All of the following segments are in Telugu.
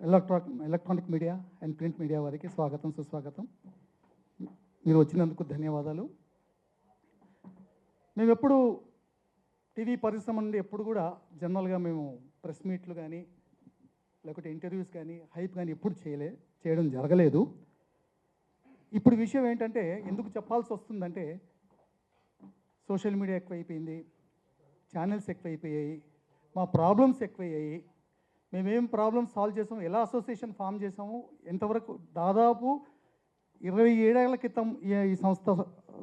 Electronic media and print media వారికి స్వాగతం, సుస్వాగతం. మీరు వచ్చినందుకు ధన్యవాదాలు. మేము ఎప్పుడు టీవీ పరిశ్రమ నుండి ఎప్పుడు కూడా జనరల్గా మేము ప్రెస్ మీట్లు కానీ లేకపోతే ఇంటర్వ్యూస్ కానీ హైప్ కానీ ఎప్పుడు చేయడం జరగలేదు. ఇప్పుడు విషయం ఏంటంటే ఎందుకు చెప్పాల్సి వస్తుందంటే సోషల్ మీడియా ఎక్కువైపోయింది, ఛానల్స్ ఎక్కువైపోయాయి, మా ప్రాబ్లమ్స్ ఎక్కువయ్యాయి. మేమేం ప్రాబ్లమ్స్ సాల్వ్ చేసాము, ఎలా అసోసియేషన్ ఫామ్ చేసాము, ఎంతవరకు దాదాపు 27 ఏళ్ల క్రితం ఈ సంస్థ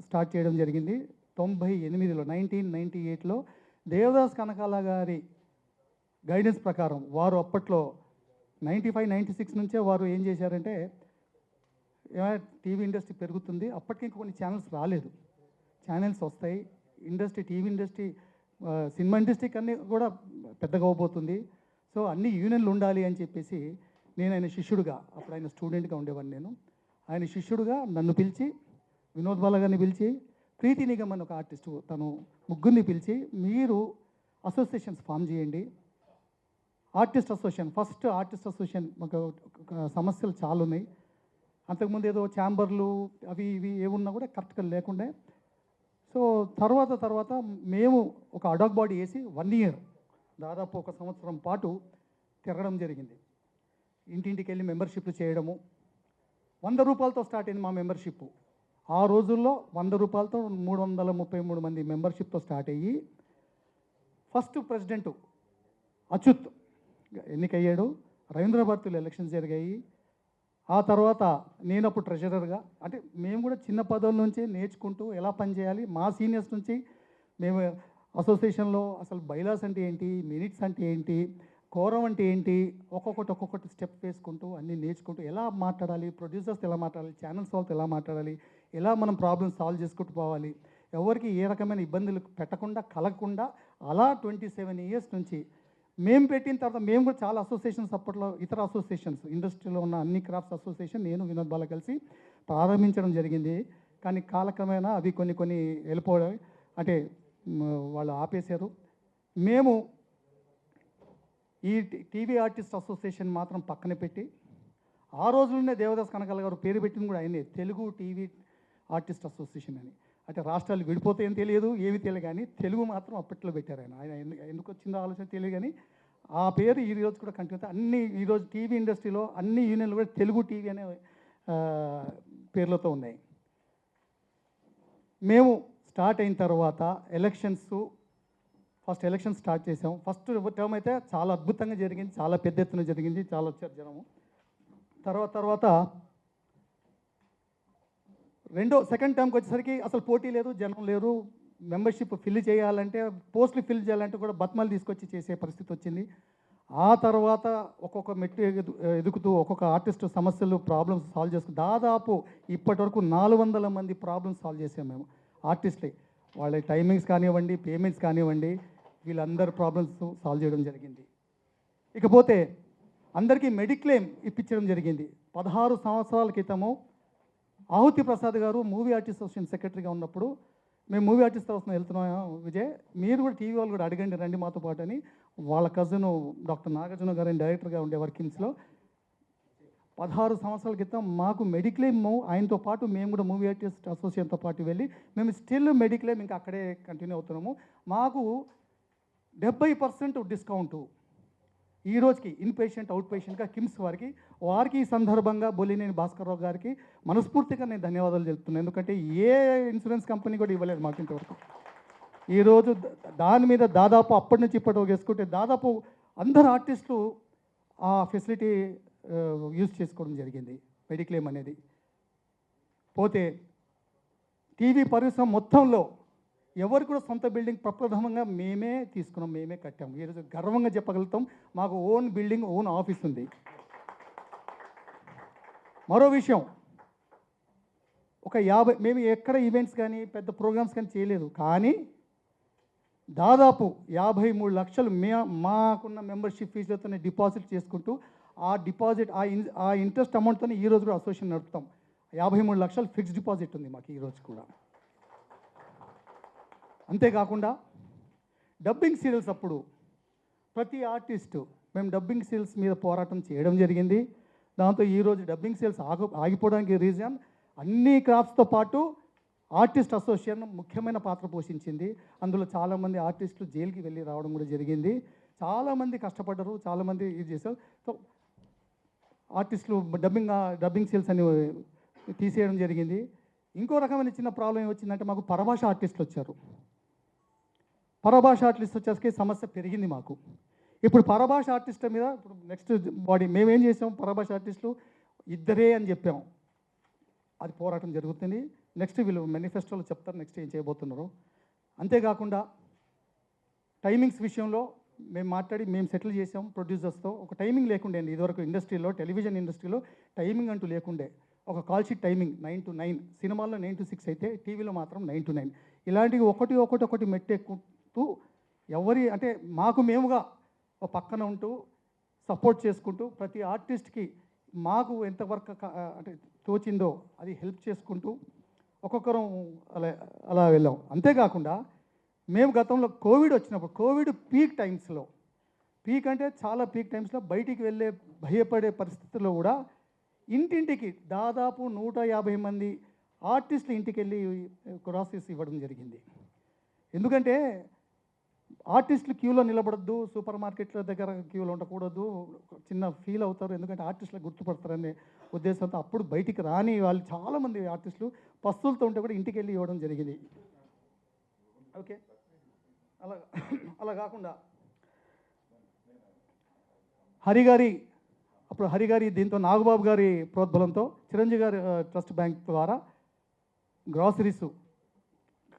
స్టార్ట్ చేయడం జరిగింది. 98లో 1998లో దేవదాస్ కనకాల గారి గైడెన్స్ ప్రకారం వారు అప్పట్లో 95-96 నుంచే వారు ఏం చేశారంటే టీవీ ఇండస్ట్రీ పెరుగుతుంది, అప్పటికి ఇంకా కొన్ని ఛానల్స్ రాలేదు, ఛానల్స్ వస్తాయి, ఇండస్ట్రీ టీవీ ఇండస్ట్రీ సినిమా ఇండస్ట్రీకి అన్నీ కూడా పెద్దగా అవబోతుంది, సో అన్ని యూనియన్లు ఉండాలి అని చెప్పేసి నేను ఆయన శిష్యుడుగా, అప్పుడు ఆయన స్టూడెంట్గా ఉండేవాడిని, నేను ఆయన శిష్యుడుగా నన్ను పిలిచి వినోద్ బాల గారిని పిలిచి ప్రీతి నిగమ్ అని ఒక ఆర్టిస్టు తను ముగ్గురిని పిలిచి మీరు అసోసియేషన్స్ ఫామ్ చేయండి, artist association, first artist association. మాకు సమస్యలు చాలా ఉన్నాయి, అంతకుముందు ఏదో ఛాంబర్లు అవి ఇవి ఏమున్నా కూడా కరెక్ట్గా లేకుండే. సో తర్వాత మేము ఒక అడాక్ బాడీ వేసి 1 year దాదాపు 1 సంవత్సరం పాటు తిరగడం జరిగింది. ఇంటింటికి వెళ్ళి మెంబర్షిప్లు చేయడము. 100 రూపాయలతో స్టార్ట్ అయింది మా మెంబర్షిప్. ఆ రోజుల్లో 100 రూపాయలతో 333 మంది మెంబర్షిప్తో స్టార్ట్ అయ్యి ఫస్ట్ ప్రెసిడెంట్ అచ్యుత్ ఎన్నికయ్యాడు. రవీంద్ర భారతిలో ఎలక్షన్స్ జరిగాయి. ఆ తర్వాత నేను అప్పుడు ట్రెజరర్గా, అంటే మేము కూడా చిన్న పదవుల నుంచి నేర్చుకుంటూ ఎలా పనిచేయాలి, మా సీనియర్స్ నుంచి మేము అసోసియేషన్లో అసలు బైలాస్ అంటే ఏంటి, మినిట్స్ అంటే ఏంటి, కోరం అంటే ఏంటి, ఒక్కొక్కటి స్టెప్ వేసుకుంటూ అన్నీ నేర్చుకుంటూ ఎలా మాట్లాడాలి, ప్రొడ్యూసర్స్ ఎలా మాట్లాడాలి, ఛానల్స్ వాళ్ళతో ఎలా మాట్లాడాలి, ఎలా మనం ప్రాబ్లమ్స్ సాల్వ్ చేసుకుంటూ పోవాలి, ఎవరికి ఏ రకమైన ఇబ్బందులు పెట్టకుండా కలగకుండా అలా 27 years నుంచి మేము పెట్టిన తర్వాత మేము కూడా చాలా అసోసియేషన్స్ అప్పట్లో ఇతర అసోసియేషన్స్ ఇండస్ట్రీలో ఉన్న అన్ని క్రాఫ్ట్స్ అసోసియేషన్ నేను వినోద్ బాల కలిసి ప్రారంభించడం జరిగింది. కానీ కాలక్రమేణా అవి కొన్ని వెళ్ళిపోవడం, అంటే వాళ్ళు ఆపేశారు. మేము ఈ టీవీ ఆర్టిస్ట్ అసోసియేషన్ మాత్రం పక్కన పెట్టి ఆ రోజుల్లోనే దేవదాస్ కనకాల గారు పేరు పెట్టింది కూడా ఆయనే, తెలుగు టీవీ ఆర్టిస్ట్ అసోసియేషన్ అని. అంటే రాష్ట్రాలు విడిపోతాయని తెలియదు, ఏమి తెలియదు, కానీ తెలుగు మాత్రం అప్పట్లో పెట్టారు ఆయన ఎందుకు వచ్చిందో ఆలోచన తెలియదు, కానీ ఆ పేరు ఈ రోజు కూడా కంటిన్యూ. అన్ని ఈరోజు టీవీ ఇండస్ట్రీలో అన్ని యూనియన్లు కూడా తెలుగు టీవీ అనే పేర్లతో ఉన్నాయి. మేము స్టార్ట్ అయిన తర్వాత ఫస్ట్ ఎలక్షన్ స్టార్ట్ చేసాం. ఫస్ట్ టర్మ్ అయితే చాలా అద్భుతంగా జరిగింది, చాలా పెద్ద ఎత్తున జరిగింది, చాలా వచ్చారు జనము. తర్వాత సెకండ్ టర్మ్కి వచ్చేసరికి అసలు పోటీ లేదు, జనం లేరు, మెంబర్షిప్ ఫిల్ చేయాలంటే పోస్టులు ఫిల్ చేయాలంటే కూడా బత్మాలు తీసుకొచ్చి చేసే పరిస్థితి వచ్చింది. ఆ తర్వాత ఒక్కొక్క మెట్టు ఎదుగుతూ ఒక్కొక్క ఆర్టిస్ట్ సమస్యలు ప్రాబ్లమ్స్ సాల్వ్ చేసుకుని దాదాపు ఇప్పటి వరకు 400 మంది ప్రాబ్లమ్స్ సాల్వ్ చేసాం మేము ఆర్టిస్ట్లే. వాళ్ళ టైమింగ్స్ కానివ్వండి, పేమెంట్స్ కానివ్వండి, వీళ్ళందరి ప్రాబ్లమ్స్ సాల్వ్ చేయడం జరిగింది. ఇకపోతే అందరికీ మెడిక్లెయిమ్ ఇప్పించడం జరిగింది. 16 సంవత్సరాల క్రితము ఆహుతి ప్రసాద్ గారు మూవీ ఆర్టిస్ట్ అసోసియేషన్ సెక్రటరీగా ఉన్నప్పుడు మేము మూవీ ఆర్టిస్ట్ అసోసియేషన్ వెళ్తున్నాం, విజయ్ మీరు కూడా టీవీ వాళ్ళు కూడా అడగండి రండి మాతో పాటు అని. వాళ్ళ కజిన్ డాక్టర్ నాగార్జున గారు డైరెక్టర్గా ఉండేవారు కిమ్స్లో. 16 సంవత్సరాల క్రితం మాకు మెడిక్లెయిమ్ ఆయనతో పాటు మేము కూడా మూవీ ఆర్టిస్ట్ అసోసియేషన్తో పాటు వెళ్ళి మేము స్టిల్ మెడిక్లెయిమ్ ఇంకా అక్కడే కంటిన్యూ అవుతున్నాము. మాకు 70% డిస్కౌంటు ఈ రోజుకి ఇన్ పేషెంట్ అవుట్ పేషెంట్గా కిమ్స్ వారికి ఈ సందర్భంగా బొలినేని భాస్కర్రావు గారికి మనస్ఫూర్తిగా నేను ధన్యవాదాలు చెప్తున్నాను. ఎందుకంటే ఏ ఇన్సూరెన్స్ కంపెనీ కూడా ఇవ్వలేదు మాకు ఇంతవరకు. ఈరోజు దాని మీద దాదాపు అప్పటి నుంచి ఇప్పటి వరకు వేసుకుంటే దాదాపు అందరు ఆర్టిస్టులు ఆ ఫెసిలిటీ యూజ్ చేసుకోవడం జరిగింది మెడిక్లెయిమ్ అనేది. పోతే టీవీ పరిశ్రమ మొత్తంలో ఎవరు కూడా సొంత బిల్డింగ్ ప్రప్రథమంగా మేమే తీసుకున్నాం, మేమే కట్టాము. ఈరోజు గర్వంగా చెప్పగలుగుతాం మాకు ఓన్ బిల్డింగ్, ఓన్ ఆఫీస్ ఉంది. మరో విషయం, మేము ఎక్కడ ఈవెంట్స్ కానీ పెద్ద ప్రోగ్రామ్స్ కానీ చేయలేదు, కానీ దాదాపు 53 లక్షలు మాకున్న మెంబర్షిప్ ఫీజులతోనే డిపాజిట్ చేసుకుంటూ ఆ ఇంట్రెస్ట్ అమౌంట్తోనే ఈరోజు కూడా అసోసియేషన్ నడుపుతాం. 53 లక్షలు ఫిక్స్డ్ డిపాజిట్ ఉంది మాకు ఈరోజు కూడా. అంతేకాకుండా డబ్బింగ్ సీరియల్స్ అప్పుడు ప్రతి ఆర్టిస్టు మేము డబ్బింగ్ సేల్స్ మీద పోరాటం చేయడం జరిగింది. దాంతో ఈరోజు డబ్బింగ్ సేల్స్ ఆగిపోవడానికి రీజన్ అన్ని క్రాఫ్ట్స్తో పాటు ఆర్టిస్ట్ అసోసియేషన్ ముఖ్యమైన పాత్ర పోషించింది. అందులో చాలామంది ఆర్టిస్టులు జైలుకి వెళ్ళి రావడం కూడా జరిగింది. చాలామంది కష్టపడ్డారు, చాలామంది ఇది చేశారు. సో ఆర్టిస్టులు డబ్బింగ్ సేల్స్ అని తీసేయడం జరిగింది. ఇంకో రకమైన చిన్న ప్రాబ్లం ఏమొచ్చిందంటే మాకు పరభాష ఆర్టిస్టులు వచ్చారు. పరభాష ఆర్టిస్ట్ వచ్చేసరికి సమస్య పెరిగింది మాకు. ఇప్పుడు పరభాష ఆర్టిస్టుల మీద ఇప్పుడు నెక్స్ట్ బాడీ మేమేం చేసాం, పరభాష ఆర్టిస్టులు ఇద్దరే అని చెప్పాము. అది పోరాటం జరుగుతుంది. నెక్స్ట్ వీళ్ళు మేనిఫెస్టోలో చెప్తారు నెక్స్ట్ ఏం చేయబోతున్నారు. అంతేకాకుండా టైమింగ్స్ విషయంలో మేము సెటిల్ చేసాం ప్రొడ్యూసర్స్తో. ఒక టైమింగ్ లేకుండే అండి ఇదివరకు ఇండస్ట్రీలో, టెలివిజన్ ఇండస్ట్రీలో టైమింగ్ అంటూ లేకుండే. ఒక కాల్ షీట్ టైమింగ్ 9 to 9, సినిమాల్లో 9 to 6 అయితే టీవీలో మాత్రం 9 to 9. ఇలాంటివి ఒకటి మెట్టెక్కుతూ అంటే మాకు మేముగా ఒక పక్కన ఉంటూ సపోర్ట్ చేసుకుంటూ ప్రతి ఆర్టిస్ట్కి మాకు ఎంతవరకు అంటే తోచిందో అది హెల్ప్ చేసుకుంటూ ఒక్కొక్కరం అలా వెళ్ళాం. అంతేకాకుండా మేము గతంలో కోవిడ్ వచ్చినప్పుడు కోవిడ్ పీక్ టైమ్స్లో అంటే చాలా పీక్ టైమ్స్లో బయటికి వెళ్ళే భయపడే పరిస్థితుల్లో కూడా ఇంటింటికి దాదాపు 150 మంది ఆర్టిస్టులు ఇంటికి వెళ్ళి గ్రాసరీస్ ఇవ్వడం జరిగింది. ఎందుకంటే ఆర్టిస్టులు క్యూలో నిలబడద్దు, సూపర్ మార్కెట్ల దగ్గర క్యూలో ఉండకూడదు, చిన్న ఫీల్ అవుతారు, ఎందుకంటే ఆర్టిస్టులకు గుర్తుపడతారనే ఉద్దేశంతో అప్పుడు బయటికి రాని వాళ్ళు చాలామంది ఆర్టిస్టులు పస్తులతో ఉంటే కూడా ఇంటికి వెళ్ళి ఇవ్వడం జరిగింది. ఓకే, అలా కాకుండా హరిగారి దీంతో నాగబాబు గారి ప్రోద్బలంతో చిరంజీవి గారి ట్రస్ట్ బ్యాంక్ ద్వారా గ్రాసరీస్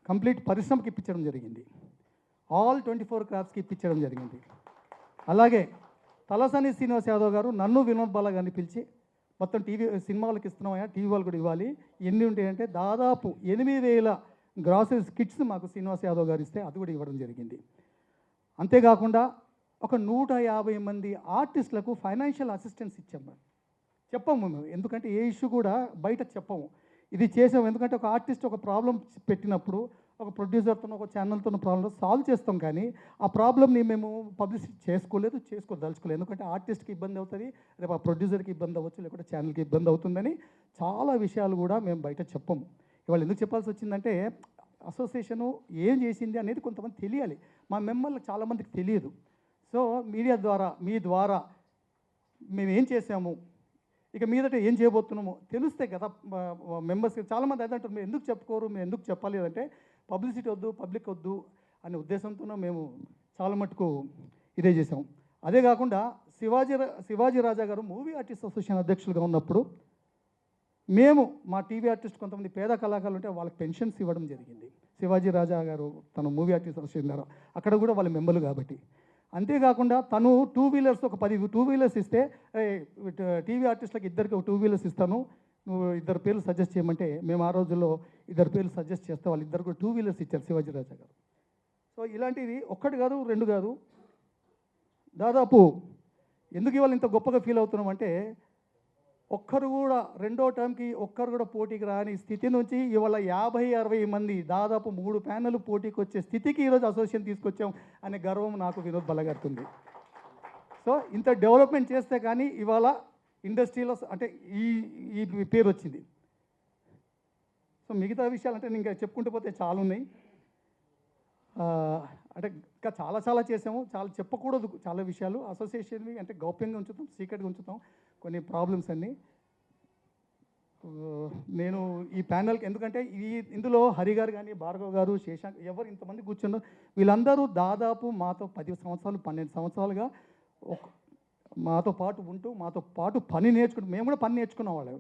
కంప్లీట్ పరిశ్రమకి ఇప్పించడం జరిగింది. ఆల్ 24 క్రాఫ్ట్స్కి ఇప్పించడం జరిగింది. అలాగే తలసాని శ్రీనివాస్ యాదవ్ గారు నన్ను వినోద్ బాలా గారిని పిలిచి మొత్తం సినిమాలకు ఇస్తున్నామయ్యా, టీవీ వాళ్ళు కూడా ఇవ్వాలి, ఎన్ని ఉంటాయంటే దాదాపు 8,000 గ్రాసరీస్ కిట్స్ మాకు శ్రీనివాస్ యాదవ్ గారు ఇస్తే అది కూడా ఇవ్వడం జరిగింది. అంతేకాకుండా ఒక 150 మంది ఆర్టిస్టులకు ఫైనాన్షియల్ అసిస్టెన్స్ ఇచ్చాము. చెప్పము మేము, ఎందుకంటే ఏ ఇష్యూ కూడా బయట చెప్పము, ఇది చేసాము. ఎందుకంటే ఒక ఆర్టిస్ట్ ఒక ప్రాబ్లం పెట్టినప్పుడు ఒక ప్రొడ్యూసర్తో ఒక ఛానల్తో ప్రాబ్లం సాల్వ్ చేస్తాం, కానీ ఆ ప్రాబ్లమ్ని మేము పబ్లిసిటీ చేసుకోదలుచుకోలేదు. ఎందుకంటే ఆర్టిస్ట్కి ఇబ్బంది అవుతుంది, రేపు ఆ ప్రొడ్యూసర్కి ఇబ్బంది అవ్వచ్చు, లేకపోతే ఛానల్కి ఇబ్బంది అవుతుందని చాలా విషయాలు కూడా మేము బయట చెప్పము. ఇవాళ ఎందుకు చెప్పాల్సి వచ్చిందంటే అసోసియేషను ఏం చేసింది అనేది కొంతమంది తెలియాలి, మా మెంబర్లకు చాలామందికి తెలియదు. సో మీడియా ద్వారా మీ ద్వారా మేము ఏం చేసాము, ఇక మీదట ఏం చేయబోతున్నామో తెలిస్తే కదా మెంబర్స్కి. చాలామంది అదే అంటారు, మీరు ఎందుకు చెప్పుకోరు, మీరు ఎందుకు చెప్పాలి అంటే పబ్లిసిటీ వద్దు, పబ్లిక్ వద్దు అనే ఉద్దేశంతోనే మేము చాలా మటుకు ఇదే చేసాం. అదే కాకుండా శివాజీ రాజా గారు మూవీ ఆర్టిస్ట్ అసోసియేషన్ అధ్యక్షులుగా ఉన్నప్పుడు మేము మా టీవీ ఆర్టిస్ట్ కొంతమంది పేద కళాకారులు ఉంటే వాళ్ళకి పెన్షన్స్ ఇవ్వడం జరిగింది. శివాజీ రాజా గారు తన మూవీ ఆర్టిస్ట్ అసోసియేషన్ ద్వారా అక్కడ కూడా వాళ్ళ మెంబర్లు కాబట్టి. అంతేకాకుండా తను 2 వీలర్స్ ఒక 10 2 వీలర్స్ ఇస్తే టీవీ ఆర్టిస్టులకు ఇద్దరికి ఒక 2 వీలర్స్ ఇస్తాను, నువ్వు 2 పేర్లు సజెస్ట్ చేయమంటే మేము ఆ రోజుల్లో 2 పేర్లు సజెస్ట్ చేస్తే వాళ్ళు ఇద్దరు కూడా 2 వీలర్స్ ఇచ్చారు శివాజీ రాజా గారు. సో ఇలాంటివి 1 కాదు 2 కాదు, దాదాపు ఎందుకు ఇవాళ ఇంత గొప్పగా ఫీల్ అవుతున్నాం అంటే ఒక్కరు కూడా రెండో టర్మ్కి ఒక్కరు కూడా పోటీకి రాని స్థితి నుంచి ఇవాళ 50-60 మంది దాదాపు 3 ప్యానెల్ పోటీకి వచ్చే స్థితికి ఈరోజు అసోసియేషన్ తీసుకొచ్చాం అనే గర్వం నాకు వినోద్ బాలా గారికి ఉంది. సో ఇంత డెవలప్మెంట్ చేస్తే కానీ ఇవాళ ఇండస్ట్రీలో అంటే ఈ పేరు వచ్చింది. సో మిగతా విషయాలు అంటే ఇంకా చెప్పుకుంటూ పోతే చాలా ఉన్నాయి. అంటే ఇంకా చాలా చేసాము, చాలా చెప్పకూడదు చాలా విషయాలు. అసోసియేషన్వి అంటే గౌప్యంగా ఉంచుతాం, సీక్రెట్గా ఉంచుతాం కొన్ని ప్రాబ్లమ్స్ అన్నీ. నేను ఈ ప్యానెల్కి ఎందుకంటే ఇందులో హరి గారు కానీ భార్గవ్ గారు శేషాంక్ ఎవరు ఇంతమంది కూర్చున్నారు, వీళ్ళందరూ దాదాపు మాతో 10 సంవత్సరాలు 12 సంవత్సరాలుగా మాతో పాటు ఉంటూ మాతో పాటు పని నేర్చుకుంటూ మేము కూడా పని నేర్చుకున్న వాళ్ళు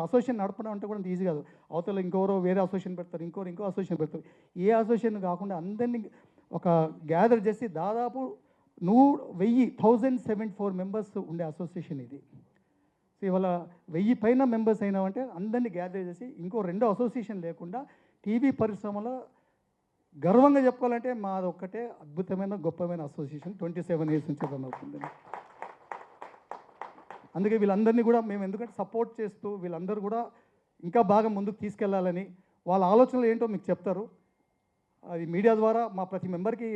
అసోసియేషన్ నడపడం అంటే కూడా ఈజీ కాదు. అవతల ఇంకోరో వేరే అసోసియేషన్ పెడతారు, ఇంకో అసోసియేషన్ పెడతారు. ఏ అసోసియేషన్ కాకుండా అందరినీ ఒక గ్యాదర్ చేసి దాదాపు 1,074 మెంబర్స్ ఉండే అసోసియేషన్ ఇది. సో ఇవాళ 1000 పైన మెంబర్స్ అయినామంటే అందరినీ గ్యాదర్ చేసి ఇంకో 2 అసోసియేషన్ లేకుండా టీవీ పరిశ్రమలో గర్వంగా చెప్పుకోవాలంటే మాది ఒక్కటే అద్భుతమైన గొప్పమైన అసోసియేషన్ 27 years నుంచి రన్ అవుతుంది. అందుకే వీళ్ళందరినీ కూడా మేము ఎందుకంటే సపోర్ట్ చేస్తూ వీళ్ళందరూ కూడా ఇంకా బాగా ముందుకు తీసుకెళ్లాలని వాళ్ళ ఆలోచనలు ఏంటో మీకు చెప్తారు. అది మీడియా ద్వారా మా ప్రతి మెంబర్కి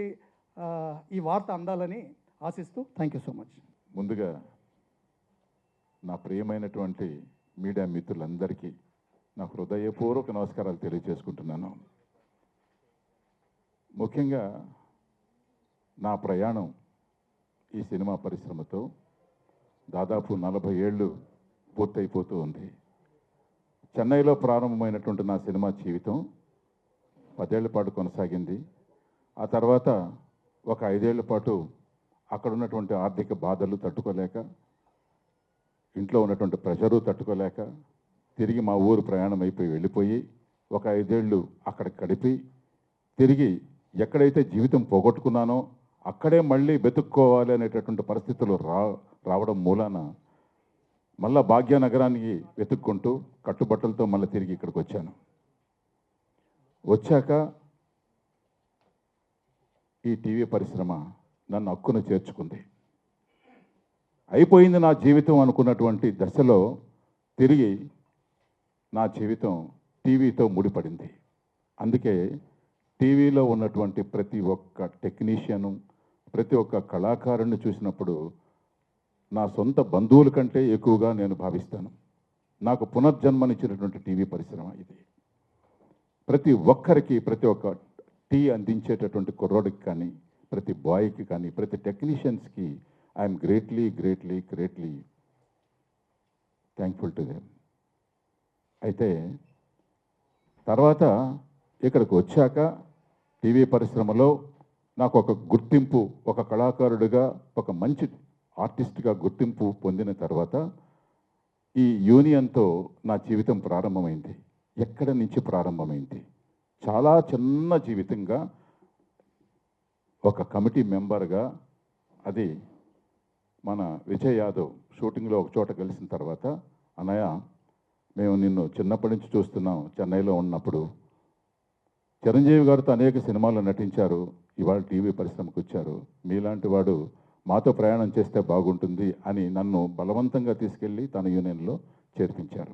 ఈ వార్త అందాలని ఆశిస్తూ థ్యాంక్ యూ సో మచ్. ముందుగా నా ప్రియమైనటువంటి మీడియా మిత్రులందరికీ నా హృదయపూర్వక నమస్కారాలు తెలియజేసుకుంటున్నాను. ముఖ్యంగా నా ప్రయాణం ఈ సినిమా పరిశ్రమతో దాదాపు 40 ఏళ్ళు పూర్తయిపోతూ ఉంది. చెన్నైలో ప్రారంభమైనటువంటి నా సినిమా జీవితం 10 ఏళ్ల పాటు కొనసాగింది. ఆ తర్వాత ఒక 5 ఏళ్ల పాటు అక్కడ ఉన్నటువంటి ఆర్థిక బాధలు తట్టుకోలేక, ఇంట్లో ఉన్నటువంటి ప్రెషరు తట్టుకోలేక తిరిగి మా ఊరు ప్రయాణం అయిపోయి వెళ్ళిపోయి ఒక 5 ఏళ్ళు అక్కడ గడిపి తిరిగి ఎక్కడైతే జీవితం పోగొట్టుకున్నానో అక్కడే మళ్ళీ వెతుక్కోవాలి అనేటటువంటి పరిస్థితులు రావడం మూలాన మళ్ళా భాగ్యనగరానికి వెతుక్కుంటూ కట్టుబట్టలతో మళ్ళీ తిరిగి ఇక్కడికి వచ్చాను. వచ్చాక ఈ టీవీ పరిశ్రమ నన్ను హక్కును చేర్చుకుంది. అయిపోయింది నా జీవితం అనుకున్నటువంటి దశలో తిరిగి నా జీవితం టీవీతో ముడిపడింది. అందుకే టీవీలో ఉన్నటువంటి ప్రతి ఒక్క టెక్నీషియను, ప్రతి ఒక్క కళాకారుని చూసినప్పుడు నా సొంత బంధువుల కంటే ఎక్కువగా నేను భావిస్తాను. నాకు పునర్జన్మనిచ్చినటువంటి టీవీ పరిశ్రమ ఇది. ప్రతి ఒక్కరికి, ప్రతి ఒక్క టీ అందించేటటువంటి కుర్రోడికి కానీ, ప్రతి బాయ్కి కానీ, ప్రతి టెక్నీషియన్స్కి I'm greatly thankful to them. అయితే తర్వాత ఇక్కడికి వచ్చాక టీవీ పరిశ్రమలో నాకు ఒక గుర్తింపు, ఒక కళాకారుడిగా, ఒక మంచి ఆర్టిస్ట్గా గుర్తింపు పొందిన తర్వాత ఈ యూనియన్తో నా జీవితం ప్రారంభమైంది. ఎక్కడి నుంచి ప్రారంభమైంది? చాలా చిన్న జీవితంగా ఒక కమిటీ మెంబర్గా, అది మన విజయ్ యాదవ్ షూటింగ్లో ఒక చోట కలిసిన తర్వాత, అన్నయ్య మేము నిన్ను చిన్నప్పటి నుంచి చూస్తున్నాం, చెన్నైలో ఉన్నప్పుడు చిరంజీవి గారితో అనేక సినిమాల్లో నటించారు, ఇవాళ టీవీ పరిశ్రమకు వచ్చారు, మీలాంటి వాడు మాతో ప్రయాణం చేస్తే బాగుంటుంది అని నన్ను బలవంతంగా తీసుకెళ్ళి తన యూనియన్లో చేర్పించారు.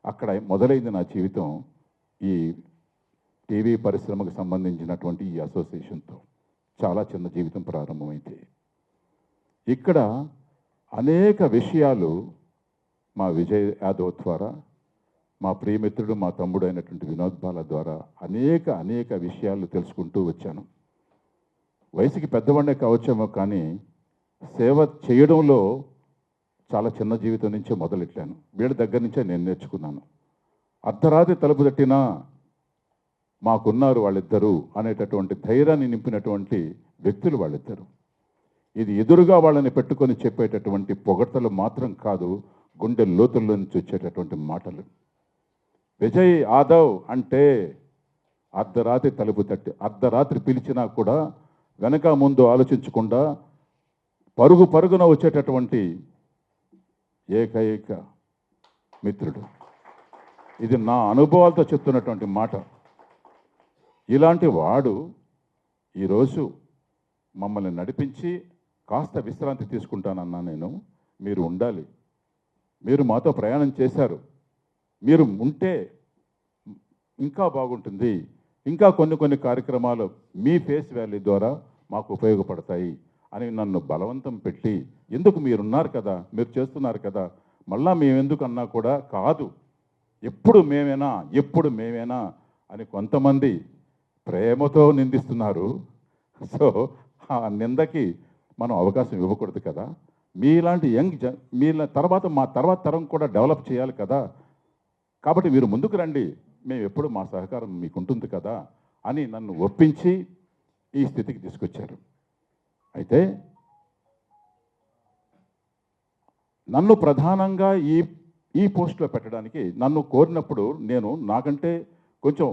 అక్కడ మొదలైంది నా జీవితం ఈ టీవీ పరిశ్రమకు సంబంధించినటువంటి ఈ అసోసియేషన్తో. చాలా చిన్న జీవితం ప్రారంభమైంది. ఇక్కడ అనేక విషయాలు మా విజయ్ యాదవ్ ద్వారా, మా ప్రియమిత్రుడు, మా తమ్ముడు అయినటువంటి వినోద్ బాల ద్వారా అనేక విషయాలు తెలుసుకుంటూ వచ్చాను. వయసుకి పెద్దవాడే కావచ్చేమో కానీ సేవ చేయడంలో చాలా చిన్న జీవితం నుంచే మొదలెట్టాను. వీళ్ళ దగ్గర నుంచే నేను నేర్చుకున్నాను. అర్ధరాత్రి తలుపు తట్టినా మాకున్నారు వాళ్ళిద్దరూ అనేటటువంటి ధైర్యాన్ని నింపినటువంటి వ్యక్తులు వాళ్ళిద్దరు. ఇది ఎదురుగా వాళ్ళని పెట్టుకొని చెప్పేటటువంటి పొగడ్తలు మాత్రం కాదు, గుండె లోతుల్లో నుంచి వచ్చేటటువంటి మాటలు. విజయ్ యాదవ్ అంటే అర్ధరాత్రి తలుపు తట్టి, అర్ధరాత్రి పిలిచినా కూడా వెనక ముందు ఆలోచించకుండా పరుగున వచ్చేటటువంటి ఏకైక మిత్రుడు. ఇది నా అనుభవాలతో చెప్తున్నటువంటి మాట. ఇలాంటి వాడు ఈరోజు మమ్మల్ని నడిపించి కాస్త విశ్రాంతి తీసుకుంటానన్నా నేను. మీరు ఉండాలి, మీరు మాతో ప్రయాణం చేశారు, మీరు ఉంటే ఇంకా బాగుంటుంది, ఇంకా కొన్ని కార్యక్రమాలు మీ ఫేస్ వాల్యూ ద్వారా మాకు ఉపయోగపడతాయి అని నన్ను బలవంతం పెట్టి, ఎందుకు మీరున్నారు కదా, మీరు చేస్తున్నారు కదా, మళ్ళా మేమెందుకు అన్నా కూడా కాదు, ఎప్పుడు మేమేనా అని కొంతమంది ప్రేమతో నిందిస్తున్నారు. సో ఆ నిందకి మనం అవకాశం ఇవ్వకూడదు కదా. మీలాంటి మీ తర్వాత మా తర్వాత తరం కూడా డెవలప్ చేయాలి కదా, కాబట్టి మీరు ముందుకు రండి, మేము ఎప్పుడు మా సహకారం మీకు ఉంటుంది కదా అని నన్ను ఒప్పించి ఈ స్థితికి తీసుకొచ్చారు. అయితే నన్ను ప్రధానంగా ఈ పోస్టులో పెట్టడానికి నన్ను కోరినప్పుడు నేను నాకంటే కొంచెం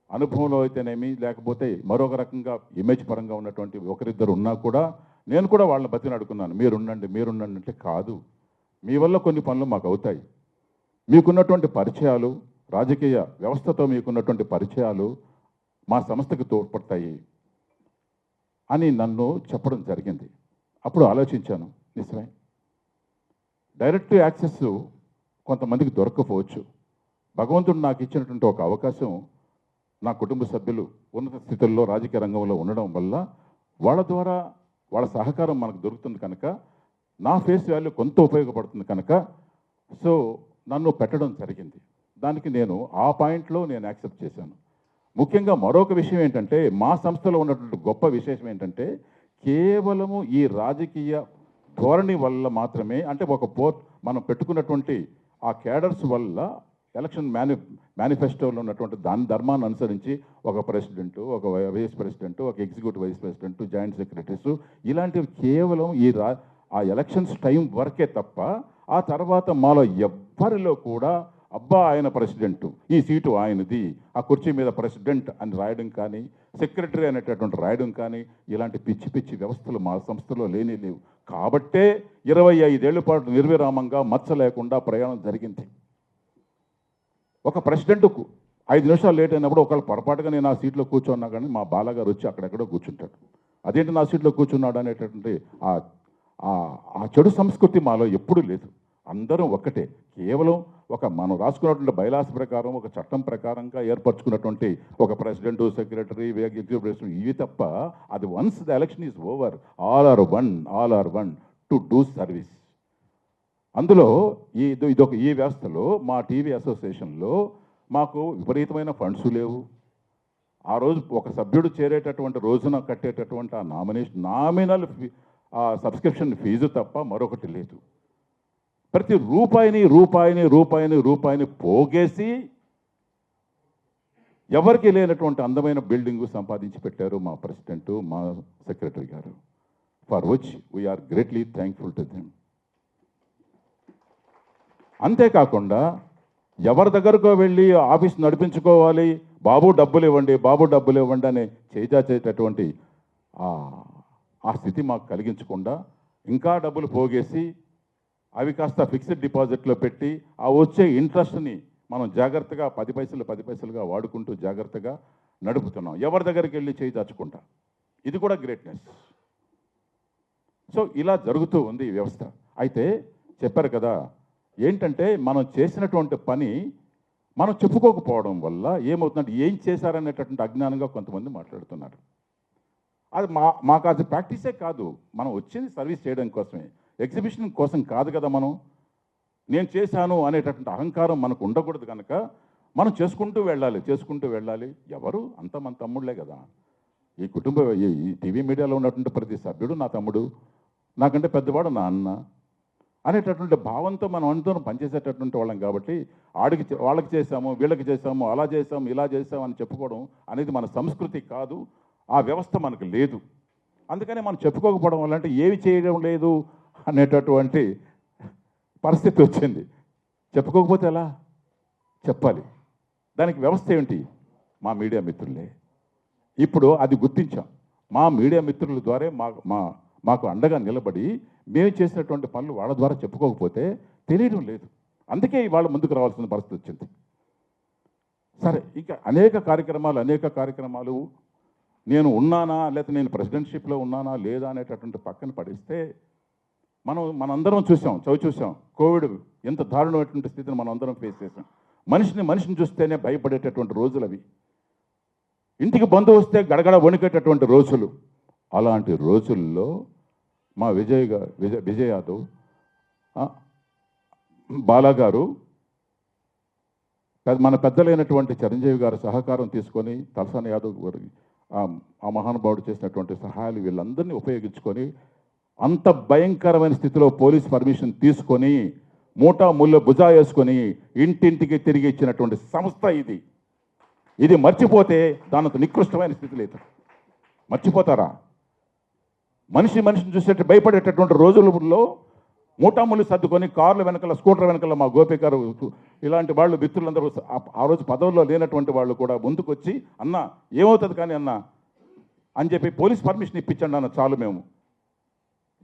అనుభవంలో అయితేనేమి, లేకపోతే మరొక రకంగా ఇమేజ్ పరంగా ఉన్నటువంటి ఒకరిద్దరు ఉన్నా కూడా నేను కూడా వాళ్ళని బతిలాడుకున్నాను. మీరుండండి అంటే కాదు, మీ వల్ల కొన్ని పనులు మాకు అవుతాయి, మీకున్నటువంటి పరిచయాలు, రాజకీయ వ్యవస్థతో మీకున్నటువంటి పరిచయాలు మా సంస్థకి తోడ్పడతాయి అని నన్ను చెప్పడం జరిగింది. అప్పుడు ఆలోచించాను, నిజమే, డైరెక్ట్ యాక్సెస్ కొంతమందికి దొరకకపోవచ్చు. భగవంతుడు నాకు ఇచ్చినటువంటి ఒక అవకాశం, నా కుటుంబ సభ్యులు ఉన్నత స్థితుల్లో రాజకీయ రంగంలో ఉండడం వల్ల వాళ్ళ ద్వారా వాళ్ళ సహకారం మనకు దొరుకుతుంది కనుక నా ఫేస్ వాల్యూ కొంత ఉపయోగపడుతుంది కనుక సో నన్ను పెట్టడం జరిగింది. దానికి నేను ఆ పాయింట్లో నేను యాక్సెప్ట్ చేశాను. ముఖ్యంగా మరొక విషయం ఏంటంటే, మా సంస్థలో ఉన్నటువంటి గొప్ప విశేషం ఏంటంటే, కేవలము ఈ రాజకీయ ధోరణి వల్ల మాత్రమే, అంటే ఒక మనం పెట్టుకున్నటువంటి ఆ క్యాడర్స్ వల్ల ఎలక్షన్ మేనిఫెస్టోలో ఉన్నటువంటి దాని ధర్మాన్ని అనుసరించి ఒక ప్రెసిడెంట్, ఒక వైస్ ప్రెసిడెంట్, ఒక executive vice president, joint secretaries, ఇలాంటివి కేవలం ఆ ఎలక్షన్స్ టైం వరకే తప్ప ఆ తర్వాత మాలో ఎవ్వరిలో కూడా అబ్బా ఆయన ప్రెసిడెంట్, ఈ సీటు ఆయనది, ఆ కుర్చీ మీద ప్రెసిడెంట్ అని రాయడం కానీ, సెక్రటరీ అనేటటువంటి రాయడం కానీ, ఇలాంటి పిచ్చి పిచ్చి వ్యవస్థలు మా సంస్థలో లేవు. కాబట్టే 25 ఏళ్ల పాటు నిర్విరామంగా మచ్చ లేకుండా ప్రయాణం జరిగింది. ఒక ప్రెసిడెంట్కు 5 నిమిషాలు లేట్ అయినప్పుడు ఒకళ్ళు పొరపాటుగా నేను ఆ సీట్లో కూర్చున్నా కానీ మా బాలగారు వచ్చి అక్కడెక్కడో కూర్చుంటాడు. అదేంటి నా సీట్లో కూర్చున్నాడు అనేటటువంటి ఆ చెడు సంస్కృతి మాలో ఎప్పుడూ లేదు. అందరం ఒక్కటే. కేవలం మనం రాసుకున్నటువంటి బైలాస్ ప్రకారం, ఒక చట్టం ప్రకారంగా ఏర్పరచుకున్నటువంటి ఒక ప్రెసిడెంట్, సెక్రటరీ, ఎగ్జిక్యూటివ్ ప్రెసిడెంట్, ఇవి తప్ప అది once the election is over, all are one to do service. అందులో ఈ వ్యవస్థలో మా టీవీ అసోసియేషన్లో మాకు విపరీతమైన ఫండ్స్ లేవు. ఆ రోజు ఒక సభ్యుడు చేరేటటువంటి రోజున కట్టేటటువంటి ఆ నామినల్ సబ్స్క్రిప్షన్ ఫీజు తప్ప మరొకటి లేదు. ప్రతి రూపాయిని పోగేసి ఎవరికి లేనటువంటి అందమైన బిల్డింగు సంపాదించి పెట్టారు మా ప్రెసిడెంట్, మా సెక్రటరీ గారు. For which we are greatly thankful to them. అంతేకాకుండా ఎవరి దగ్గరకు వెళ్ళి ఆఫీస్ నడిపించుకోవాలి, బాబు డబ్బులు ఇవ్వండి అని చేసేటటువంటి ఆ స్థితి మాకు కలిగించకుండా ఇంకా డబ్బులు పోగేసి అవి కాస్త ఫిక్స్డ్ డిపాజిట్లో పెట్టి ఆ వచ్చే ఇంట్రెస్ట్ని మనం జాగ్రత్తగా 10 పైసలుగా వాడుకుంటూ జాగ్రత్తగా నడుపుతున్నాం. ఎవరి దగ్గరికి వెళ్ళి దాచుకుంటా. ఇది కూడా గ్రేట్నెస్. సో ఇలా జరుగుతూ ఉంది ఈ వ్యవస్థ. అయితే చెప్పారు కదా, ఏంటంటే మనం చేసినటువంటి పని మనం చెప్పుకోకపోవడం వల్ల ఏమవుతుందంటే ఏం చేశారనేటటువంటి అజ్ఞానంగా కొంతమంది మాట్లాడుతున్నారు. అది మాకు అది ప్రాక్టీసే కాదు. మనం వచ్చింది సర్వీస్ చేయడం కోసమే, ఎగ్జిబిషన్ కోసం కాదు కదా. నేను చేశాను అనేటటువంటి అహంకారం మనకు ఉండకూడదు కనుక మనం చేసుకుంటూ వెళ్ళాలి. ఎవరు అంతా మన తమ్ముళ్ళే కదా. ఈ టీవీ మీడియాలో ఉన్నటువంటి ప్రతి సభ్యుడు నా తమ్ముడు, నాకంటే పెద్దవాడు నా అన్న అనేటటువంటి భావంతో మనం అందరం పనిచేసేటటువంటి వాళ్ళం కాబట్టి వాళ్ళకి చేసాము, వీళ్ళకి చేసాము, అలా చేసాము, ఇలా చేసాము అని చెప్పుకోవడం అనేది మన సంస్కృతి కాదు. ఆ వ్యవస్థ మనకు లేదు. అందుకని మనం చెప్పుకోకపోవడం వల్ల అంటే ఏమి చేయడం లేదు అనేటటువంటి పరిస్థితి వచ్చింది. చెప్పుకోకపోతే ఎలా చెప్పాలి? దానికి వ్యవస్థ ఏమిటి? మా మీడియా మిత్రులే. ఇప్పుడు అది గుర్తించాం. మా మీడియా మిత్రుల ద్వారా మాకు అండగా నిలబడి మేము చేసినటువంటి పనులు వాళ్ళ ద్వారా చెప్పుకోకపోతే తెలియడం లేదు. అందుకే ఇవాళ ముందుకు రావాల్సిన పరిస్థితి వచ్చింది. సరే, ఇంకా అనేక కార్యక్రమాలు నేను ఉన్నానా లేకపోతే నేను ప్రెసిడెంట్షిప్లో ఉన్నానా లేదా అనేటటువంటి పక్కన పడిస్తే మనందరం చూసాం కోవిడ్ ఎంత దారుణమైనటువంటి స్థితిని మనం అందరం ఫేస్ చేసాం. మనిషిని చూస్తేనే భయపడేటటువంటి రోజులు అవి. ఇంటికి బంధువు వస్తే గడగడ వణికేటటువంటి రోజులు. అలాంటి రోజుల్లో మా విజయ్ యాదవ్ బాలాగారు, మన పెద్దలైనటువంటి చిరంజీవి గారు సహకారం తీసుకొని, తలసాని యాదవ్ గారికి ఆ మహానుభావుడు చేసినటువంటి సహాయాలు వీళ్ళందరినీ ఉపయోగించుకొని అంత భయంకరమైన స్థితిలో పోలీస్ పర్మిషన్ తీసుకొని మూటా ముళ్ళు భుజా వేసుకొని ఇంటింటికి తిరిగి ఇచ్చినటువంటి సంస్థ ఇది మర్చిపోతే దానంత నికృష్టమైన స్థితి లేదు. మర్చిపోతారా? మనిషిని చూసేట్టు భయపడేటటువంటి రోజులలో మూటాములు సర్దుకొని కార్ల వెనకాల, స్కూటర్ వెనకాల మా గోపి గారు ఇలాంటి వాళ్ళు మిత్రులందరూ ఆ రోజు పదవుల్లో లేనటువంటి వాళ్ళు కూడా ముందుకొచ్చి అన్న ఏమవుతుంది కానీ అన్న అని చెప్పి పోలీస్ పర్మిషన్ ఇప్పించండి అన్న చాలు, మేము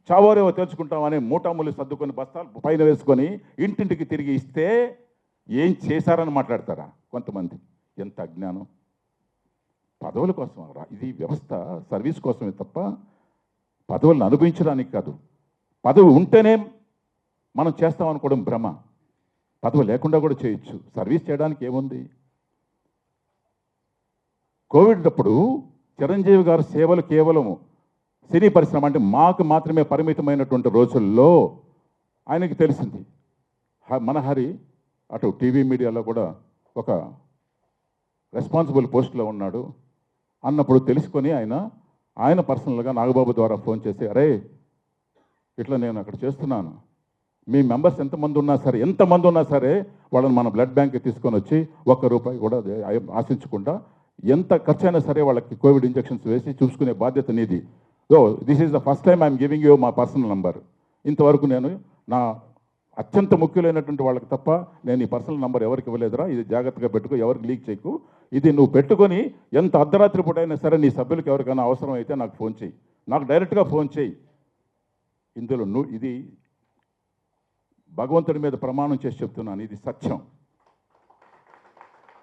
చావోరేవో తెలుసుకుంటామని మూటాములు సర్దుకొని బస్తాలు పైన వేసుకొని ఇంటింటికి తిరిగి ఇస్తే ఏం చేశారని మాట్లాడతారా కొంతమంది? ఎంత అజ్ఞానం! పదవుల కోసం ఇది వ్యవస్థ సర్వీస్ కోసమే తప్ప పదవులను అనుభవించడానికి కాదు. పదవి ఉంటేనే మనం చేస్తామనుకోవడం భ్రమ. పదవి లేకుండా కూడా చేయొచ్చు. సర్వీస్ చేయడానికి ఏముంది? కోవిడ్ అప్పుడు చిరంజీవి గారు సేవలు కేవలం సినీ పరిశ్రమ అంటే మాకు మాత్రమే పరిమితమైనటువంటి రోజుల్లో ఆయనకి తెలిసింది మన హరి అటు టీవీ మీడియాలో కూడా ఒక రెస్పాన్సిబుల్ పోస్ట్లో ఉన్నాడు అన్నప్పుడు తెలుసుకొని ఆయన పర్సనల్గా నాగబాబు ద్వారా ఫోన్ చేసి, అరే ఇట్లా నేను అక్కడ చేస్తున్నాను, మీ మెంబర్స్ ఎంతమంది ఉన్నా సరే వాళ్ళని మన బ్లడ్ బ్యాంక్కి తీసుకొని వచ్చి ₹1 కూడా ఆశించకుండా ఎంత ఖర్చు అయినా సరే వాళ్ళకి కోవిడ్ ఇంజెక్షన్స్ వేసి చూసుకునే బాధ్యత నీది. This is the first time I'm giving you మా పర్సనల్ నంబర్. ఇంతవరకు నేను నా అత్యంత ముఖ్యులైనటువంటి వాళ్ళకి తప్ప నేను ఈ పర్సనల్ నంబర్ ఎవరికి ఇవ్వలేదురా, ఇది జాగ్రత్తగా పెట్టుకో, ఎవరికి లీక్ చేయకు, ఇది నువ్వు పెట్టుకొని ఎంత అర్ధరాత్రి పూట అయినా సరే నీ సభ్యులకు ఎవరికైనా అవసరం అయితే నాకు ఫోన్ చేయి, నాకు డైరెక్ట్గా ఫోన్ చేయి. ఇందులో ఇది భగవంతుడి మీద ప్రమాణం చేసి చెప్తున్నాను, ఇది సత్యం.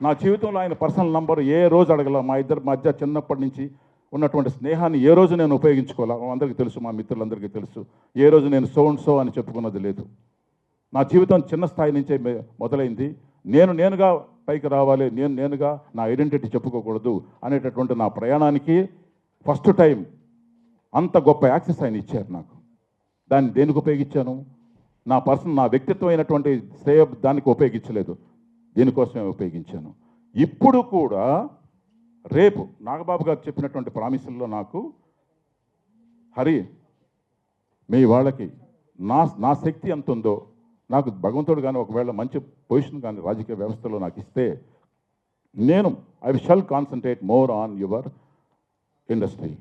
నా జీవితంలో ఆయన పర్సనల్ నంబర్ ఏ రోజు అడగల. మా ఇద్దరి మధ్య చిన్నప్పటి నుంచి ఉన్నటువంటి స్నేహాన్ని ఏ రోజు నేను ఉపయోగించుకోవాలా, అందరికీ తెలుసు, మా మిత్రులందరికీ తెలుసు. ఏ రోజు నేను సో అని చెప్పుకున్నది లేదు. నా జీవితం చిన్న స్థాయి నుంచే మొదలైంది. నేనుగా పైకి రావాలి, నేనుగా నా ఐడెంటిటీ చెప్పుకోకూడదు అనేటటువంటి నా ప్రయాణానికి ఫస్ట్ టైం అంత గొప్ప యాక్సెస్ ఆయన ఇచ్చారు నాకు. దాన్ని దేనికి ఉపయోగించాను? నా వ్యక్తిత్వమైనటువంటి శ్రేయ దానికి ఉపయోగించలేదు, దీనికోసమే ఉపయోగించాను. ఇప్పుడు కూడా రేపు నాగబాబు గారు చెప్పినటువంటి ప్రామిసుల్లో నాకు, హరి మీ వాళ్ళకి నా శక్తి ఎంత ఉందో, నాకు భగవంతుడు కానీ ఒకవేళ మంచి పొజిషన్ కానీ రాజకీయ వ్యవస్థలో నాకు ఇస్తే I shall concentrate more on your industry.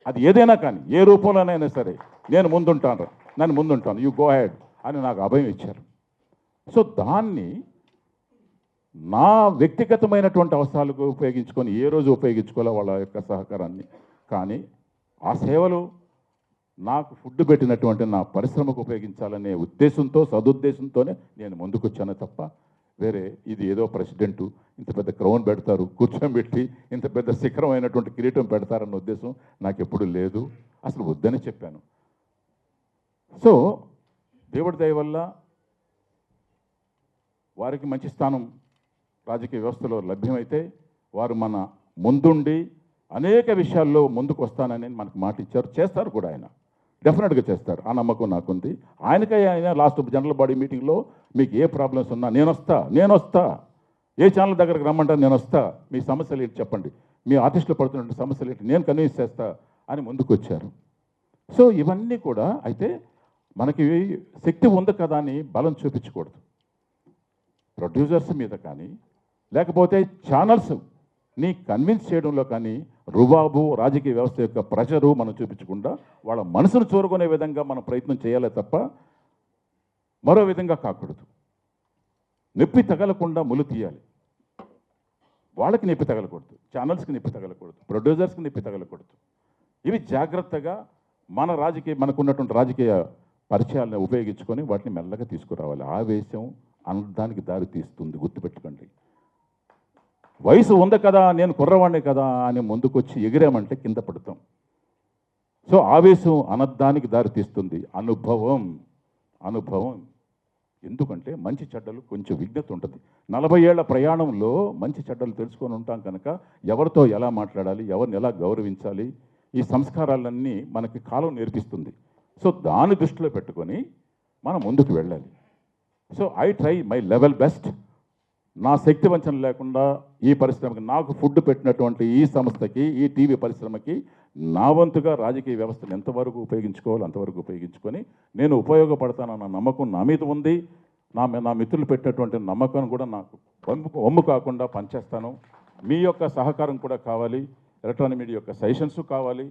అది ఏదైనా కానీ ఏ రూపంలోనైనా సరే నేను ముందుంటాను, యూ గో హెడ్ అని నాకు అభయం ఇచ్చారు. సో దాన్ని నా వ్యక్తిగతమైనటువంటి అవసరాలకు ఉపయోగించుకొని ఏ రోజు ఉపయోగించుకోవాలో వాళ్ళ యొక్క సహకారాన్ని, కానీ ఆ సేవలు నాకు ఫుడ్ పెట్టినటువంటి నా పరిశ్రమకు ఉపయోగించాలనే ఉద్దేశంతో, సదుద్దేశంతోనే నేను ముందుకొచ్చాను తప్ప వేరే ఇది ఏదో ప్రెసిడెంటు ఇంత పెద్ద క్రౌన్ పెడతారు, కూర్చోబెట్టి ఇంత పెద్ద శిఖరమైనటువంటి కిరీటం పెడతారన్న ఉద్దేశం నాకు ఎప్పుడు లేదు, అసలు వద్దని చెప్పాను. సో దేవుడి దయ వల్ల వారికి మంచి స్థానం రాజకీయ వ్యవస్థలో లభ్యమైతే వారు మన ముందుండి అనేక విషయాల్లో ముందుకు వస్తానని మనకు మాట ఇచ్చారు. చేస్తారు కూడా, ఆయన డెఫినెట్గా చేస్తారు, ఆ నమ్మకం నాకుంది. ఆయన లాస్ట్ జనరల్ బాడీ మీటింగ్లో మీకు ఏ ప్రాబ్లమ్స్ ఉన్నా నేను వస్తా, ఏ ఛానల్ దగ్గరకు రమ్మంటారు, నేను వస్తా, మీ సమస్యలు ఏంటి చెప్పండి, మీ ఆర్టిస్టులు పడుతున్న సమస్యలు ఏంటి, నేను కన్విన్స్ చేస్తా అని ముందుకు వచ్చారు. సో ఇవన్నీ కూడా అయితే మనకి శక్తి ఉంది కదా అని బలం చూపించకూడదు. ప్రొడ్యూసర్స్ మీద కానీ లేకపోతే ఛానల్స్ ని కన్విన్స్ చేయడంలో కానీ రుబాబు రాజకీయ వ్యవస్థ యొక్క ప్రెషరు మనం చూపించకుండా వాళ్ళ మనసును చూరుకునే విధంగా మనం ప్రయత్నం చేయాలి తప్ప మరో విధంగా కాకూడదు. నొప్పి తగలకుండా ములు తీయాలి. వాళ్ళకి నొప్పి తగలకూడదు, ఛానల్స్కి నొప్పి తగలకూడదు, ప్రొడ్యూసర్స్కి నొప్పి తగలకూడదు. ఇవి జాగ్రత్తగా మనకున్నటువంటి రాజకీయ పరిచయాలను ఉపయోగించుకొని వాటిని మెల్లగా తీసుకురావాలి. ఆవేశం అనడానికి దారి తీస్తుంది, గుర్తుపెట్టుకోండి. వయసు ఉంది కదా, నేను కుర్రవాడిని కదా అని ముందుకొచ్చి ఎగిరామంటే కింద పడతాం. సో ఆవేశం అనద్దానికి దారి తీస్తుంది. అనుభవం ఎందుకంటే మంచి చెడ్డలు కొంచెం విజ్ఞత ఉంటుంది. 40 ఏళ్ల ప్రయాణంలో మంచి చెడ్డలు తెలుసుకొని ఉంటాం కనుక ఎవరితో ఎలా మాట్లాడాలి, ఎవరిని ఎలా గౌరవించాలి, ఈ సంస్కారాలన్నీ మనకి కాలం నేర్పిస్తుంది. సో దాన్ని దృష్టిలో పెట్టుకొని మనం ముందుకు వెళ్ళాలి. So I try my level best. నా శక్తి వంచన లేకుండా ఈ పరిశ్రమకి, నాకు ఫుడ్ పెట్టినటువంటి ఈ సంస్థకి, ఈ టీవీ పరిశ్రమకి నా వంతుగా రాజకీయ వ్యవస్థను ఎంతవరకు ఉపయోగించుకోవాలో అంతవరకు ఉపయోగించుకొని నేను ఉపయోగపడతానన్న నమ్మకం నా మీద ఉంది. నా మిత్రులు పెట్టినటువంటి నమ్మకం కూడా నాకు వమ్ము కాకుండా పనిచేస్తాను. మీ యొక్క సహకారం కూడా కావాలి, ఎలక్ట్రానిక్ మీడియా యొక్క సజెషన్స్ కావాలి.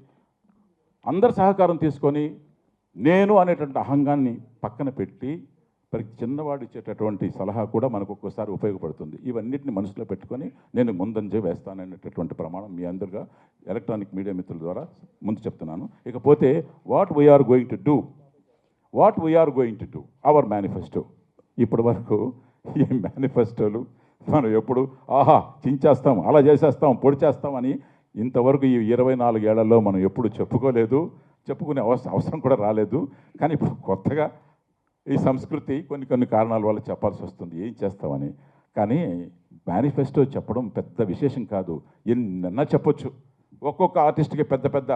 అందరి సహకారం తీసుకొని నేను అనేటువంటి అహంగాన్ని పక్కన పెట్టి ప్రతి చిన్నవాడు ఇచ్చేటటువంటి సలహా కూడా మనకు ఒక్కోసారి ఉపయోగపడుతుంది. ఇవన్నిటిని మనసులో పెట్టుకొని నేను ముందంజ వేస్తాననేటటువంటి ప్రమాణం మీ అందరుగా ఎలక్ట్రానిక్ మీడియా మిత్రుల ద్వారా ముందు చెప్తున్నాను. ఇకపోతే what we are going to do our manifesto. ఇప్పటి వరకు ఈ మేనిఫెస్టోలు మనం ఎప్పుడు చించేస్తాం, అలా చేసేస్తాం, పొడి చేస్తామని ఇంతవరకు ఈ 24 ఏళ్లలో మనం ఎప్పుడు చెప్పుకోలేదు, చెప్పుకునే అవసరం కూడా రాలేదు. కానీ ఇప్పుడు కొత్తగా ఈ సంస్కృతి కొన్ని కారణాల వల్ల చెప్పాల్సి వస్తుంది, ఏం చేస్తామని. కానీ మేనిఫెస్టో చెప్పడం పెద్ద విశేషం కాదు, ఎన్నన్నా చెప్పొచ్చు. ఒక్కొక్క ఆర్టిస్ట్కి పెద్ద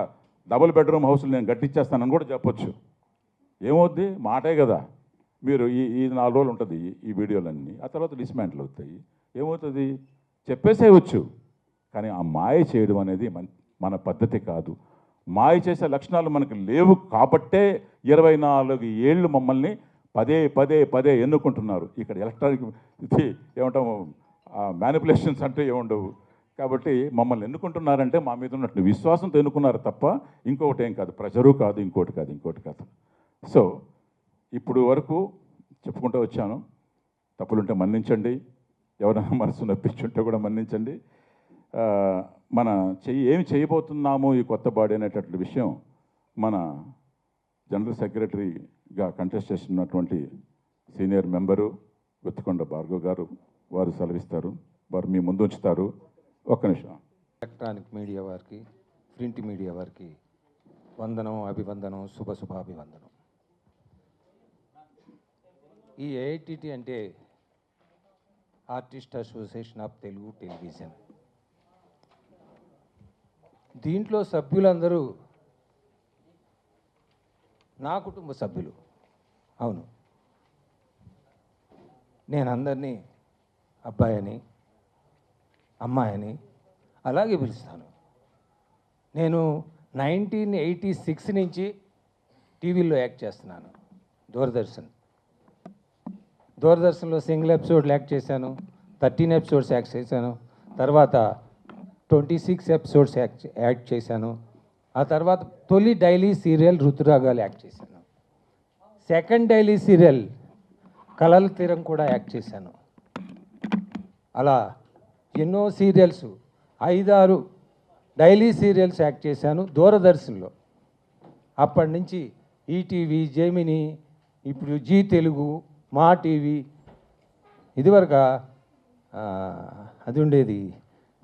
డబుల్ బెడ్రూమ్ హౌస్లు నేను కట్టించేస్తానని కూడా చెప్పొచ్చు. ఏమవుద్ది? మాటే కదా. మీరు ఈ 4 రోజులు ఉంటుంది ఈ వీడియోలన్నీ, ఆ తర్వాత డిస్మాంటిల్ అవుతాయి. ఏమవుతుంది? చెప్పేసేయవచ్చు. కానీ ఆ మాయ చేయడం అనేది మన పద్ధతి కాదు. మాయ చేసే లక్షణాలు మనకు లేవు కాబట్టే 24 ఏళ్ళు మమ్మల్ని పదే పదే పదే ఎన్నుకుంటున్నారు. ఇక్కడ ఎలక్ట్రానిక్ ఇది ఏమంటాము, మ్యానిపులేషన్స్ అంటే ఏముండవు. కాబట్టి మమ్మల్ని ఎన్నుకుంటున్నారంటే మా మీద ఉన్నట్టు విశ్వాసంతో ఎన్నుకున్నారు తప్ప ఇంకొకటి ఏం కాదు. ప్రెజరు కాదు, ఇంకోటి కాదు. సో ఇప్పుడు వరకు చెప్పుకుంటూ వచ్చాను. తప్పులుంటే మన్నించండి, ఎవరైనా మనసు నొప్పించుంటే కూడా మన్నించండి. మన ఏమి చేయబోతున్నాము ఈ కొత్త బాడీ అనేటటువంటి విషయం మన జనరల్ సెక్రటరీగా కంటెస్ట్ చేస్తున్నటువంటి సీనియర్ మెంబరు గుత్తికొండ భార్గవ్ గారు వారు సెలవిస్తారు. వారు మీ ముందు ఉంచుతారు. ఒక్క నిమిషం. ఎలక్ట్రానిక్ మీడియా వారికి, ప్రింట్ మీడియా వారికి వందనం, అభివందనం, శుభాభివందనం. ఈ ఏఐటిటి అంటే artist association of Telugu television. దీంట్లో సభ్యులందరూ నా కుటుంబ సభ్యులు. అవును, నేను అందరినీ అబ్బాయి అని, అమ్మాయి అని అలాగే పిలుస్తాను. నేను 1986 నుంచి టీవీలో యాక్ట్ చేస్తున్నాను. దూరదర్శన్లో సింగిల్ ఎపిసోడ్లు యాక్ట్ చేశాను, 13 ఎపిసోడ్స్ యాక్ట్ చేశాను, తర్వాత 26 ఎపిసోడ్స్ యాక్ట్ చేశాను. ఆ తర్వాత తొలి డైలీ సీరియల్ ఋతురాగాలు యాక్ట్ చేశాను. సెకండ్ డైలీ సీరియల్ కలల తీరం కూడా యాక్ట్ చేశాను. అలా ఎన్నో సీరియల్స్, 5-6 డైలీ సీరియల్స్ యాక్ట్ చేశాను దూరదర్శన్లో. అప్పటి నుంచి ఈటీవీ, జెమిని, ఇప్పుడు జీ తెలుగు, మా టీవీ, ఇదివరకు అది ఉండేది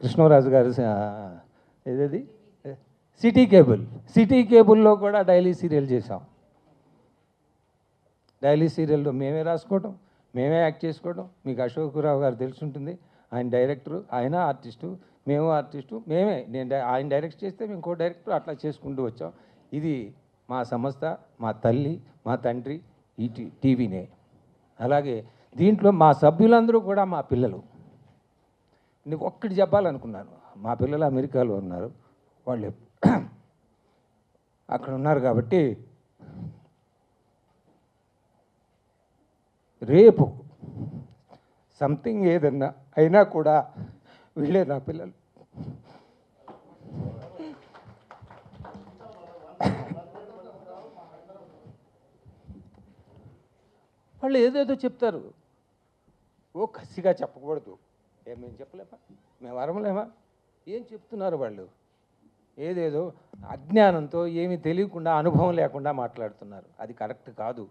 కృష్ణరాజు గారు, ఏదది సిటీ కేబుల్లో కూడా డైలీ సీరియల్ చేసాం. డైలీ సీరియల్లో మేమే రాసుకోవడం, మేమే యాక్ట్ చేసుకోవడం. మీకు అశోకరావు గారు తెలుసుంటుంది, ఆయన డైరెక్టరు, ఆయన ఆర్టిస్టు, మేము ఆర్టిస్టు, ఆయన డైరెక్ట్ చేస్తే మేము ఇంకో డైరెక్టర్, అట్లా చేసుకుంటూ వచ్చాం. ఇది మా సంస్థ, మా తల్లి, మా తండ్రి ఈ టీవీనే. అలాగే దీంట్లో మా సభ్యులందరూ కూడా మా పిల్లలు. నీకు ఒక్కటి చెప్పాలనుకున్నాను. మా పిల్లలు అమెరికాలో ఉన్నారు, వాళ్ళు అక్కడ ఉన్నారు కాబట్టి రేపు సంథింగ్ ఏదన్నా అయినా కూడా వీళ్ళే నా పిల్లలు. వాళ్ళు ఏదేదో చెప్తారు, కసిగా చెప్పకూడదు. మేము చెప్పలేమా? మేము అరమలేమా? ఏం చెప్తున్నారు వాళ్ళు? ఏదేదో అజ్ఞానంతో, ఏమీ తెలియకుండా, అనుభవం లేకుండా మాట్లాడుతున్నారు. అది కరెక్ట్ కాదు.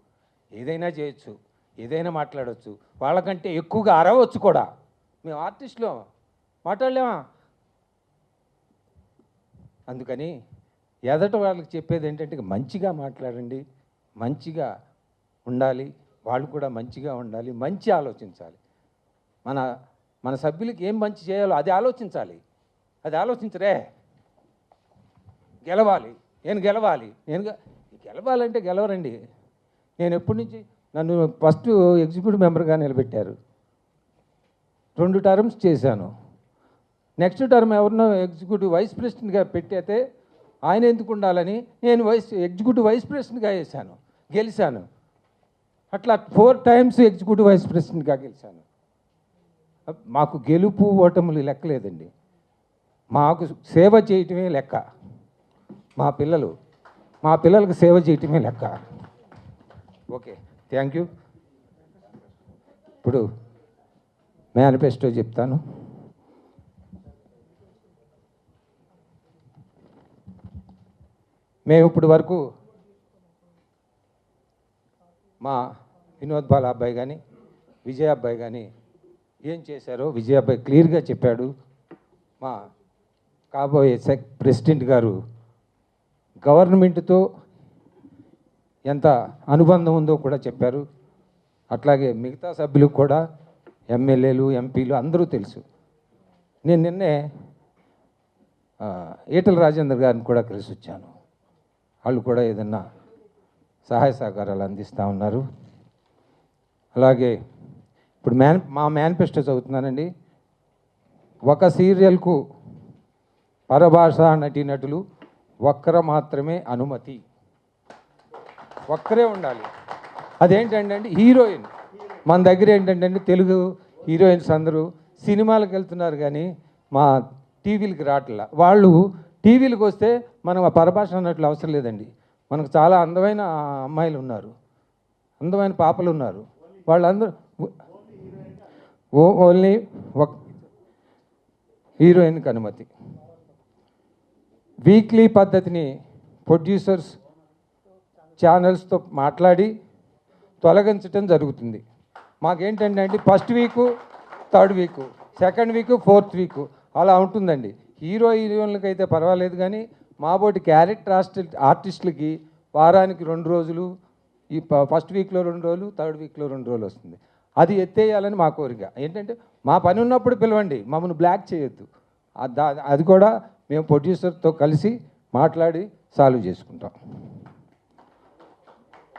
ఏదైనా చేయొచ్చు, ఏదైనా మాట్లాడవచ్చు, వాళ్ళకంటే ఎక్కువగా అరవచ్చు కూడా. మేము ఆర్టిస్టులో మాట్లాడలేమా? అందుకని ఎదట వాళ్ళకి చెప్పేది ఏంటంటే మంచిగా మాట్లాడండి, మంచిగా ఉండాలి, వాళ్ళు కూడా మంచిగా ఉండాలి, మంచి ఆలోచించాలి. మన సభ్యులకి ఏం మంచి చేయాలో అది ఆలోచించాలి. అది ఆలోచించరే. గెలవాలి, నేను గెలవాలంటే గెలవరండి. నేను ఎప్పటి నుంచి నన్ను ఫస్ట్ ఎగ్జిక్యూటివ్ మెంబర్గా నిలబెట్టారు, 2 టర్మ్స్ చేశాను. నెక్స్ట్ టర్మ్ ఎవరినో ఎగ్జిక్యూటివ్ వైస్ ప్రెసిడెంట్గా పెట్టయితే ఆయన ఎందుకు ఉండాలని నేను ఎగ్జిక్యూటివ్ వైస్ ప్రెసిడెంట్గా వేశాను, గెలిచాను. అట్లా 4 టైమ్స్ ఎగ్జిక్యూటివ్ వైస్ ప్రెసిడెంట్గా గెలిచాను. మాకు గెలుపు ఓటములు లెక్కలేదండి, మాకు సేవ చేయటమే లెక్క. మా పిల్లలకు సేవ చేయటమే లెక్క. Okay, thank you. ఇప్పుడు మేనిఫెస్టో చెప్తాను. మేము ఇప్పుడు వరకు మా వినోద్ బాల అబ్బాయి కానీ, విజయ్ అబ్బాయి కానీ ఏం చేశారో విజయ్ అబ్బాయి క్లియర్గా చెప్పాడు. మా కాబోయే ప్రెసిడెంట్ గారు గవర్నమెంట్తో ఎంత అనుబంధం ఉందో కూడా చెప్పారు. అట్లాగే మిగతా సభ్యులకు కూడా, ఎమ్మెల్యేలు, ఎంపీలు అందరూ తెలుసు. నేను నిన్నే ఈటల రాజేందర్ గారిని కూడా కలిసి వచ్చాను. వాళ్ళు కూడా ఏదన్నా సహాయ సహకారాలు అందిస్తూ ఉన్నారు. అలాగే ఇప్పుడు మా మేనిఫెస్టో చదువుతున్నానండి. ఒక సీరియల్కు పరభాషా నటీనటులు ఒక్కరు మాత్రమే అనుమతి, ఒక్కరే ఉండాలి. అదేంటంటే హీరోయిన్. మన దగ్గర ఏంటంటే తెలుగు హీరోయిన్స్ అందరూ సినిమాలకు వెళ్తున్నారు కానీ మా టీవీలకి రావట్లా. వాళ్ళు టీవీలకు వస్తే మనం ఆ పరభాష అన్నట్లు అవసరం లేదండి. మనకు చాలా అందమైన అమ్మాయిలు ఉన్నారు, అందమైన పాపలు ఉన్నారు. వాళ్ళందరూ ఓన్లీ ఒక హీరోయిన్కి అనుమతి. వీక్లీ పద్ధతిని ప్రొడ్యూసర్స్ ఛానల్స్తో మాట్లాడి తొలగించటం జరుగుతుంది. మాకేంటంటే first week, third week, second week, fourth week అలా ఉంటుందండి. హీరోయిన్లకి అయితే పర్వాలేదు కానీ మాబోటి క్యారెక్టర్ ఆర్టిస్టులకి వారానికి 2 రోజులు, ఈ ఫస్ట్ వీక్లో 2 రోజులు, థర్డ్ వీక్లో 2 రోజులు వస్తుంది. అది ఎత్తేయాలని మా కోరిక. ఏంటంటే మా పని ఉన్నప్పుడు పిలవండి, మమ్మల్ని బ్లాక్ చేయొద్దు. అది కూడా మేము ప్రొడ్యూసర్తో కలిసి మాట్లాడి సాల్వ్ చేసుకుంటాం.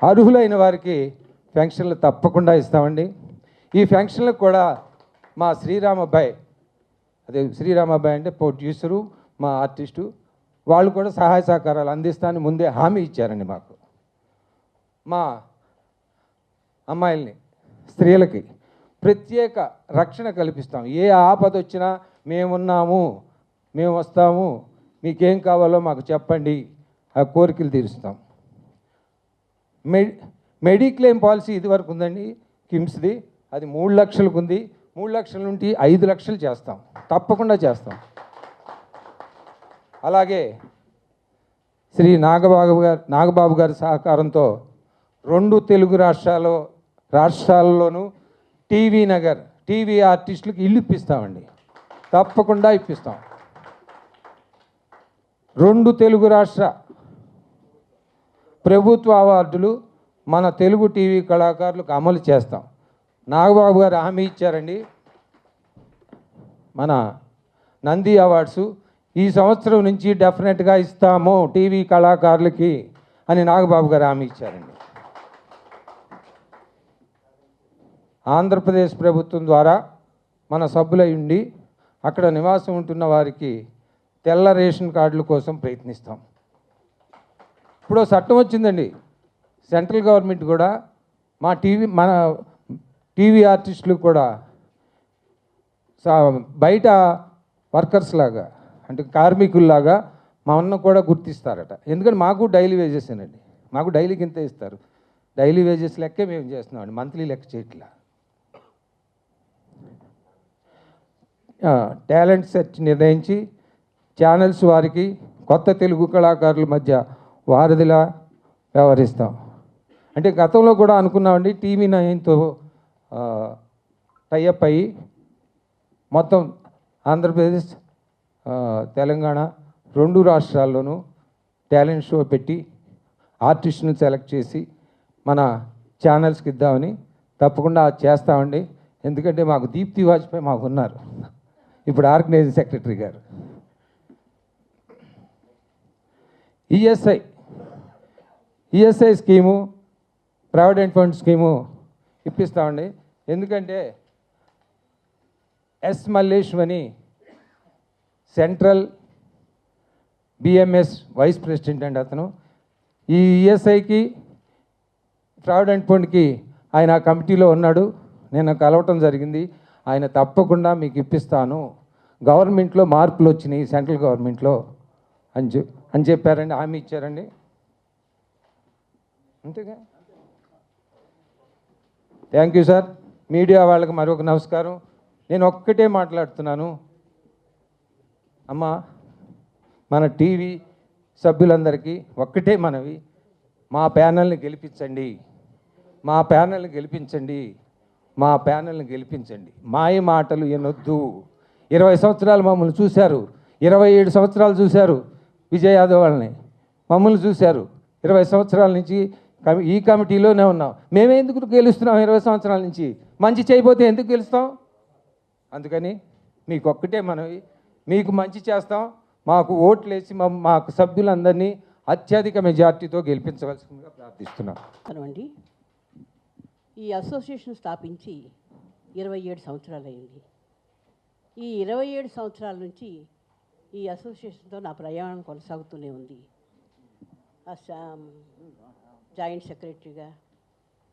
అర్హులైన వారికి ఫంక్షన్లు తప్పకుండా ఇస్తామండి. ఈ ఫంక్షన్లకు కూడా మా శ్రీరామ్ అబ్బాయి అంటే ప్రొడ్యూసరు, మా ఆర్టిస్టు, వాళ్ళు కూడా సహాయ సహకారాలు అందిస్తానని ముందే హామీ ఇచ్చారండి మాకు. మా అమ్మాయిల్ని, స్త్రీలకి ప్రత్యేక రక్షణ కల్పిస్తాం. ఏ ఆపద వచ్చినా మేమున్నాము, మేము వస్తాము, మీకేం కావాలో మాకు చెప్పండి, ఆ కోరికలు తీరుస్తాం. మెడిక్లెయిమ్ పాలసీ ఇదివరకు ఉందండి కిమ్స్ది, అది 3 లక్షలకు ఉంది. 3 లక్షల నుండి 5 లక్షలు చేస్తాం, తప్పకుండా చేస్తాం. అలాగే శ్రీ నాగబాబు గారి సహకారంతో 2 తెలుగు రాష్ట్రాల్లోనూ టీవీ ఆర్టిస్టులకు ఇల్లు ఇప్పిస్తామండి, తప్పకుండా ఇప్పిస్తాం. 2 తెలుగు రాష్ట్ర ప్రభుత్వ అవార్డులు మన తెలుగు టీవీ కళాకారులకు అమలు చేస్తాం. నాగబాబు గారు హామీ ఇచ్చారండి. మన నంది అవార్డ్స్ ఈ సంవత్సరం నుంచి డెఫినెట్గా ఇస్తాము టీవీ కళాకారులకి అని నాగబాబు గారు హామీ ఇచ్చారండి. ఆంధ్రప్రదేశ్ ప్రభుత్వం ద్వారా మన సభ్యులై ఉండి అక్కడ నివాసం ఉంటున్న వారికి తెల్ల రేషన్ కార్డుల కోసం ప్రయత్నిస్తాం. ఇప్పుడు చట్టం వచ్చిందండి, సెంట్రల్ గవర్నమెంట్ కూడా మన టీవీ ఆర్టిస్టులు కూడా బయట వర్కర్స్ లాగా, అంటే కార్మికుల్లాగా మన కూడా గుర్తిస్తారట. ఎందుకంటే మాకు డైలీ వేజెస్ అండి, మాకు డైలీకి ఇంత ఇస్తారు. డైలీ వేజెస్ లెక్కే మేము చేస్తున్నామండి, మంత్లీ లెక్క చేయట్లా. టాలెంట్ సెర్చ్ నిర్ణయించి ఛానల్స్ వారికి కొత్త తెలుగు కళాకారుల మధ్య వారధిలా వ్యవహరిస్తాం. అంటే గతంలో కూడా అనుకున్నామండి, TV9తో టైఅప్ అయ్యి మొత్తం ఆంధ్రప్రదేశ్, తెలంగాణ 2 రాష్ట్రాల్లోనూ టాలెంట్ షో పెట్టి ఆర్టిస్ట్ని సెలెక్ట్ చేసి మన ఛానల్స్కి ఇద్దామని తప్పకుండా చేస్తామండి. ఎందుకంటే మాకు దీప్తి వాజ్పేయి మాకు ఉన్నారు, ఇప్పుడు ఆర్గనైజింగ్ సెక్రటరీ గారు. ESI scheme, provident fund scheme ఇప్పిస్తామండి. ఎందుకంటే S Malleshwani central BMS vice president అండి అతను. ఈ ఈఎస్ఐకి ప్రావిడెంట్ ఫండ్కి ఆయన ఆ కమిటీలో ఉన్నాడు, నేను కలవటం జరిగింది. ఆయన తప్పకుండా మీకు ఇప్పిస్తాను, గవర్నమెంట్లో మార్పులు వచ్చినాయి, సెంట్రల్ గవర్నమెంట్లో అని చెప్పారండి, హామీ ఇచ్చారండి. అంతేగా. Thank you sir. మీడియా వాళ్ళకి మరొక నమస్కారం. నేను ఒక్కటే మాట్లాడుతున్నాను అమ్మా, మన టీవీ సభ్యులందరికీ ఒక్కటే మనవి, మా ప్యానల్ని గెలిపించండి, మా ప్యానల్ని గెలిపించండి, మా ప్యానల్ని గెలిపించండి. మాయ మాటలు ఎనొద్దు. 20 సంవత్సరాలు మమ్మల్ని చూశారు, 27 సంవత్సరాలు చూశారు విజయ్ యాదవ్ వాళ్ళని, మమ్మల్ని చూశారు. 20 సంవత్సరాల నుంచి ఈ కమిటీలోనే ఉన్నాం. మేమే ఎందుకు గెలుస్తున్నాం 20 సంవత్సరాల నుంచి? మంచి చేయబోతే ఎందుకు గెలుస్తాం? అందుకని మీకు ఒక్కటే మనవి, మీకు మంచి చేస్తాం, మాకు ఓట్లు వేసి మాకు సభ్యులందరినీ అత్యధిక మెజార్టీతో గెలిపించవలసిందిగా ప్రార్థిస్తున్నాను. అండి ఈ అసోసియేషన్ స్థాపించి 27 సంవత్సరాలైంది. ఈ 27 సంవత్సరాల నుంచి ఈ అసోసియేషన్తో నా ప్రయాణం కొనసాగుతూనే ఉంది. జాయింట్ సెక్రటరీగా,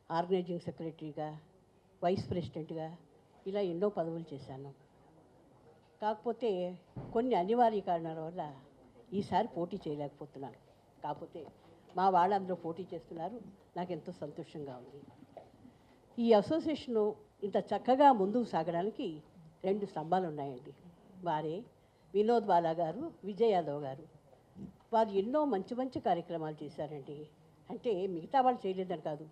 ఆర్గనైజింగ్ సెక్రటరీగా, వైస్ ప్రెసిడెంట్గా ఇలా ఎన్నో పదవులు చేశాను. కాకపోతే కొన్ని అనివార్య కారణాల వల్ల ఈసారి పోటీ చేయలేకపోతున్నాను. కాకపోతే మా వాళ్ళందరూ పోటీ చేస్తున్నారు, నాకు ఎంతో సంతోషంగా ఉంది. ఈ అసోసియేషను ఇంత చక్కగా ముందుకు సాగడానికి 2 స్తంభాలు ఉన్నాయండి. వారే వినోద్ బాలా గారు, విజయ్ యాదవ్ గారు. వారు ఎన్నో మంచి మంచి కార్యక్రమాలు చేశారండి. అంటే మిగతా వాళ్ళు చేయలేదని కాదు,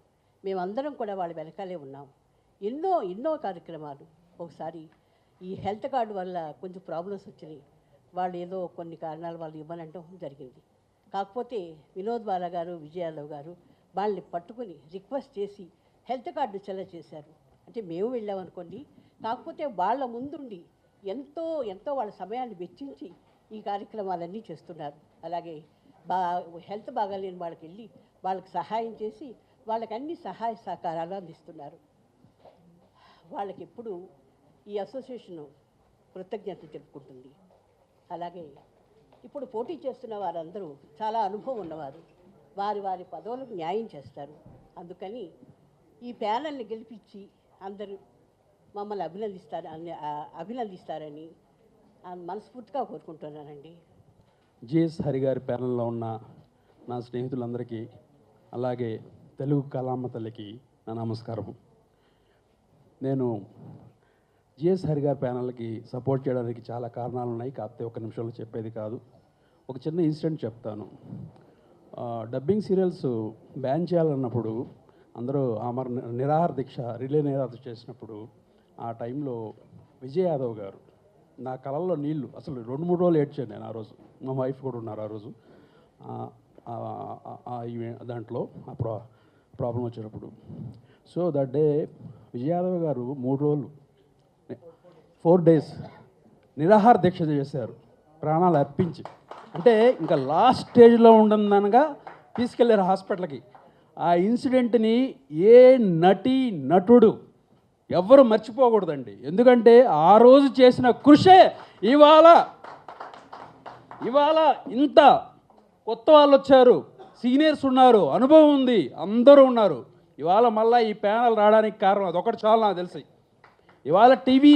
మేమందరం కూడా వాళ్ళ వెనకాలే ఉన్నాం. ఎన్నో ఎన్నో కార్యక్రమాలు. ఒకసారి ఈ హెల్త్ కార్డు వల్ల కొంచెం ప్రాబ్లమ్స్ వచ్చినాయి. వాళ్ళు ఏదో కొన్ని కారణాల వాళ్ళు ఇవ్వనంటం జరిగింది. కాకపోతే వినోద్ బాలా గారు, విజయ్ యాదవ్ గారు వాళ్ళని పట్టుకుని రిక్వెస్ట్ చేసి హెల్త్ కార్డు చెల్ల చేశారు. అంటే మేము వెళ్ళామనుకోండి, కాకపోతే వాళ్ళ ముందుండి ఎంతో ఎంతో వాళ్ళ సమయాన్ని వెచ్చించి ఈ కార్యక్రమాలన్నీ చేస్తున్నారు. అలాగే హెల్త్ బాగాలేని వాళ్ళకి వెళ్ళి వాళ్ళకి సహాయం చేసి వాళ్ళకి అన్ని సహాయ సహకారాలు అందిస్తున్నారు. వాళ్ళకి ఎప్పుడు ఈ అసోసియేషను కృతజ్ఞత తెలుపుకుంటుంది. అలాగే ఇప్పుడు పోటీ చేస్తున్న వారందరూ చాలా అనుభవం ఉన్నవారు, వారి వారి పదవులకు న్యాయం చేస్తారు. అందుకని ఈ ప్యానల్ని గెలిపించి అందరూ మమ్మల్ని అభినందిస్తారని మనస్ఫూర్తిగా కోరుకుంటున్నానండి. జిఎస్ హరి గారి ప్యానల్లో ఉన్న నా స్నేహితులందరికీ, అలాగే తెలుగు కళామ్మ తల్లికి నా నమస్కారం. నేను జిఎస్ హరి గారి ప్యానల్కి సపోర్ట్ చేయడానికి చాలా కారణాలు ఉన్నాయి, కాకపోతే ఒక నిమిషంలో చెప్పేది కాదు. ఒక చిన్న ఇన్సిడెంట్ చెప్తాను. డబ్బింగ్ సీరియల్స్ బ్యాన్ చేయాలన్నప్పుడు అందరూ నిరాహార దీక్ష, రిలే నిరాహార దీక్ష చేసినప్పుడు ఆ టైంలో విజయ్ యాదవ్ గారు నా కళల్లో నీళ్ళు అసలు 2-3 రోజులు ఏడ్చాను నేను. ఆ రోజు మా వైఫ్ కూడా ఉన్నారు ఆ రోజు దాంట్లో ప్రాబ్లం వచ్చినప్పుడు. So that day Vijay Yadav గారు 3 రోజులు 4 days నిరాహార దీక్ష చేశారు, ప్రాణాలు అర్పించి. అంటే ఇంకా లాస్ట్ స్టేజ్లో ఉండదనగా తీసుకెళ్ళారు హాస్పిటల్కి. ఆ ఇన్సిడెంట్ని ఏ నటుడు ఎవ్వరు మర్చిపోకూడదండి. ఎందుకంటే ఆ రోజు చేసిన కృషే ఇవాళ ఇంత కొత్త వాళ్ళు వచ్చారు, సీనియర్స్ ఉన్నారు, అనుభవం ఉంది, అందరూ ఉన్నారు. ఇవాళ మళ్ళీ ఈ ప్యానల్ రావడానికి కారణం అదొకటి చాలా నాకు తెలిసి. ఇవాళ టీవీ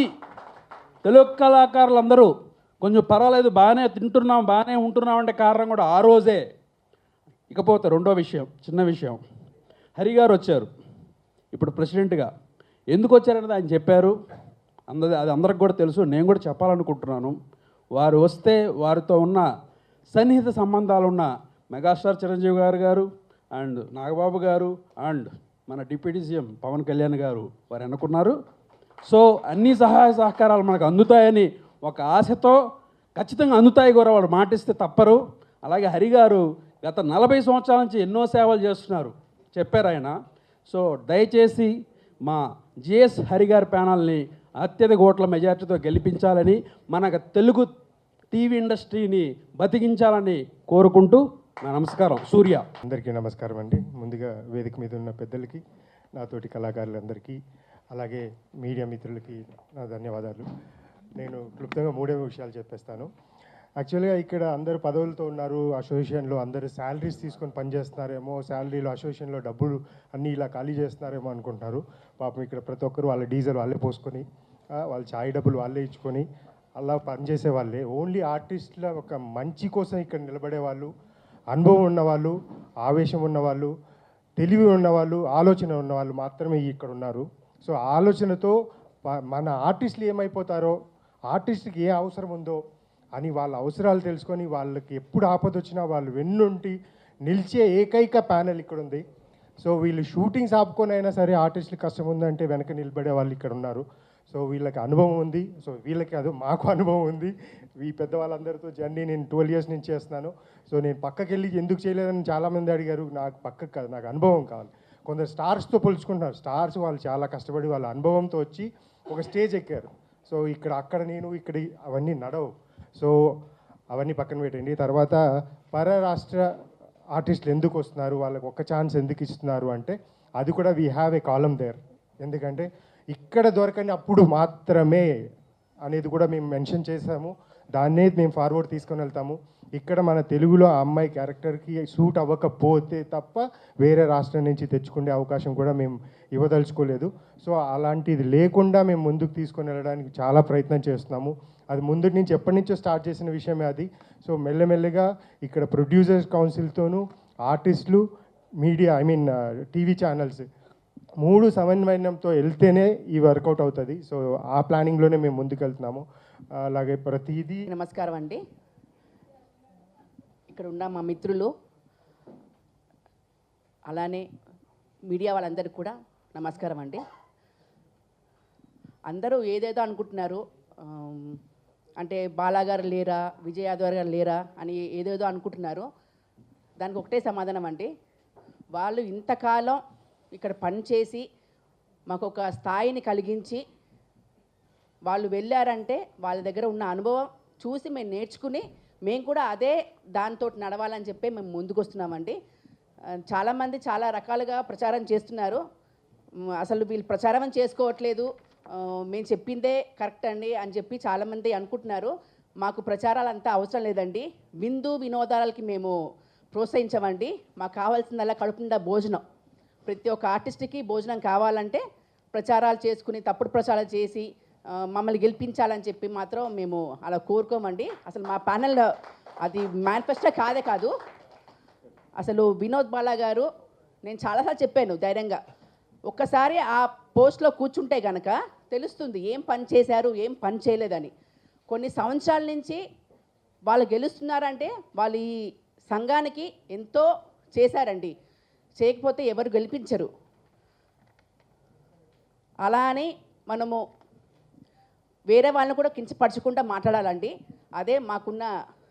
తెలుగు కళాకారులు అందరూ కొంచెం పర్వాలేదు, బాగానే తింటున్నాం, బాగానే ఉంటున్నాం అంటే కారణం కూడా ఆ రోజే. ఇకపోతే రెండో విషయం, చిన్న విషయం, హరి గారు వచ్చారు ఇప్పుడు ప్రెసిడెంట్గా. ఎందుకు వచ్చారనేది ఆయన చెప్పారు, అది అందరికి కూడా తెలుసు, నేను కూడా చెప్పాలనుకుంటున్నాను. వారు వస్తే వారితో ఉన్న సన్నిహిత సంబంధాలున్న మెగాస్టార్ చిరంజీవి గారు అండ్ నాగబాబు గారు అండ్ మన డిప్యూటీ సీఎం పవన్ కళ్యాణ్ గారు వారు అనుకున్నారు. సో అన్ని సహాయ సహకారాలు మనకు అందుతాయని ఒక ఆశతో, ఖచ్చితంగా అందుతాయి కూడా వాళ్ళు మాటిస్తే తప్పరు. అలాగే హరి గారు గత 40 సంవత్సరాల నుంచి ఎన్నో సేవలు చేస్తున్నారు చెప్పారు ఆయన. సో దయచేసి మా జిఎస్ హరి గారి ప్యానల్ని అత్యధిక ఓట్ల మెజార్టీతో గెలిపించాలని, మన తెలుగు టీవీ ఇండస్ట్రీని బతికించాలని కోరుకుంటూ నా నమస్కారం. సూర్య. అందరికీ నమస్కారం అండి. ముందుగా వేదిక మీద ఉన్న పెద్దలకి, నాతోటి కళాకారులందరికీ, అలాగే మీడియా మిత్రులకి నా ధన్యవాదాలు. నేను క్లుప్తంగా 3 విషయాలు చెప్పేస్తాను. యాక్చువల్గా ఇక్కడ అందరూ పదవులతో ఉన్నారు, అసోసియేషన్లో అందరూ శాలరీస్ తీసుకొని పనిచేస్తున్నారేమో, శాలరీలో అసోసియేషన్లో డబ్బులు అన్నీ ఇలా ఖాళీ చేస్తున్నారేమో అనుకుంటున్నారు. పాపం ఇక్కడ ప్రతి ఒక్కరు వాళ్ళ డీజిల్ వాళ్ళే పోసుకొని, వాళ్ళ ఛాయ్ డబ్బులు వాళ్ళే ఇచ్చుకొని అలా పనిచేసే వాళ్ళే. ఓన్లీ ఆర్టిస్టుల ఒక మంచి కోసం ఇక్కడ నిలబడే వాళ్ళు, అనుభవం ఉన్నవాళ్ళు, ఆవేశం ఉన్నవాళ్ళు, తెలివి ఉన్నవాళ్ళు, ఆలోచన ఉన్నవాళ్ళు మాత్రమే ఇక్కడ ఉన్నారు. సో ఆలోచనతో మన ఆర్టిస్టులు ఏమైపోతారో, ఆర్టిస్ట్కి ఏ అవసరం ఉందో అని వాళ్ళ అవసరాలు తెలుసుకొని వాళ్ళకి ఎప్పుడు ఆపద వచ్చినా వాళ్ళు వెన్నుంటి నిలిచే ఏకైక ప్యానెల్ ఇక్కడ ఉంది. సో వీళ్ళు షూటింగ్స్ ఆపుకొని అయినా సరే ఆర్టిస్టులకు కష్టం ఉందంటే వెనక నిలబడే వాళ్ళు ఇక్కడ ఉన్నారు. సో వీళ్ళకి అనుభవం ఉంది. సో వీళ్ళకి అది మాకు అనుభవం ఉంది. ఈ పెద్దవాళ్ళందరితో జర్నీ నేను 12 years నుంచి చేస్తున్నాను. సో నేను పక్కకి వెళ్ళి ఎందుకు చేయలేదని చాలామంది అడిగారు. నాకు పక్కకు కాదు, నాకు అనుభవం కావాలి. కొందరు స్టార్స్తో పోల్చుకుంటున్నారు. స్టార్స్ వాళ్ళు చాలా కష్టపడి వాళ్ళ అనుభవంతో వచ్చి ఒక స్టేజ్ ఎక్కారు. సో అక్కడ నేను ఇక్కడ అవన్నీ నడవు. సో అవన్నీ పక్కన పెట్టండి. తర్వాత పరరాష్ట్ర ఆర్టిస్టులు ఎందుకు వస్తున్నారు, వాళ్ళకి ఒక్క ఛాన్స్ ఎందుకు ఇస్తున్నారు అంటే అది కూడా we have a column there. ఎందుకంటే ఇక్కడ దొరకని అప్పుడు మాత్రమే అనేది కూడా మేము మెన్షన్ చేసాము. దాన్నే మేము ఫార్వర్డ్ తీసుకొని వెళ్తాము. ఇక్కడ మన తెలుగులో ఆ అమ్మాయి క్యారెక్టర్కి సూట్ అవ్వకపోతే తప్ప వేరే రాష్ట్రం నుంచి తెచ్చుకునే అవకాశం కూడా మేము ఇవ్వదలుచుకోలేదు. సో అలాంటిది లేకుండా మేము ముందుకు తీసుకొని వెళ్ళడానికి చాలా ప్రయత్నం చేస్తున్నాము. అది ముందు నుంచి ఎప్పటి నుంచో స్టార్ట్ చేసిన విషయమే అది. సో మెల్లమెల్లగా ఇక్కడ ప్రొడ్యూసర్స్ కౌన్సిల్తోనూ ఆర్టిస్టులు, మీడియా టీవీ ఛానల్స్ 3 సమన్వయంతో వెళ్తేనే ఈ వర్కౌట్ అవుతుంది. సో ఆ ప్లానింగ్లోనే మేము ముందుకు వెళ్తున్నాము. అలాగే ప్రతిదీ. నమస్కారం అండి. ఇక్కడ ఉన్న మా మిత్రులు అలానే మీడియా వాళ్ళందరికీ కూడా నమస్కారం అండి. అందరూ ఏదేదో అనుకుంటున్నారు, అంటే బాలాగారు లేరా, విజయ్ యాదవ్ గారు లేరా అని ఏదేదో అనుకుంటున్నారు. దానికి ఒకటే సమాధానం అండి. వాళ్ళు ఇంతకాలం ఇక్కడ పనిచేసి మాకు ఒక స్థాయిని కలిగించి వాళ్ళు వెళ్ళారంటే వాళ్ళ దగ్గర ఉన్న అనుభవం చూసి మేము నేర్చుకుని మేము కూడా అదే దాంతో నడవాలని చెప్పి మేము ముందుకు వస్తున్నామండి. చాలామంది చాలా రకాలుగా ప్రచారం చేస్తున్నారు. అసలు వీళ్ళు ప్రచారం చేసుకోవట్లేదు, మేము చెప్పిందే కరెక్ట్ అండి అని చెప్పి చాలామంది అనుకుంటున్నారు. మాకు ప్రచారాలు అంతా అవసరం లేదండి. విందు వినోదాలకి మేము ప్రోత్సహించమండి. మాకు కావాల్సిందల్లా కడుపు నిండా భోజనం. ప్రతి ఒక్క ఆర్టిస్ట్కి భోజనం కావాలంటే ప్రచారాలు చేసుకుని తప్పుడు ప్రచారాలు చేసి మమ్మల్ని గెలిపించాలని చెప్పి మాత్రం మేము అలా కోరుకోమండి. అసలు మా ప్యానెల్ అది మేనిఫెస్టో కాదు. అసలు వినోద్ బాలా గారు, నేను చాలాసార్లు చెప్పాను ధైర్యంగా, ఒక్కసారి ఆ పోస్ట్లో కూర్చుంటే కనుక తెలుస్తుంది ఏం పని చేశారు, ఏం పని చేయలేదని. కొన్ని సంవత్సరాల నుంచి వాళ్ళు గెలుస్తున్నారంటే వాళ్ళు ఈ సంఘానికి ఎంతో చేశారండి. చేయకపోతే ఎవరు గెలిపించరు. అలా అని మనము వేరే వాళ్ళని కూడా కించపరచకుండా మాట్లాడాలండి. అదే మాకున్న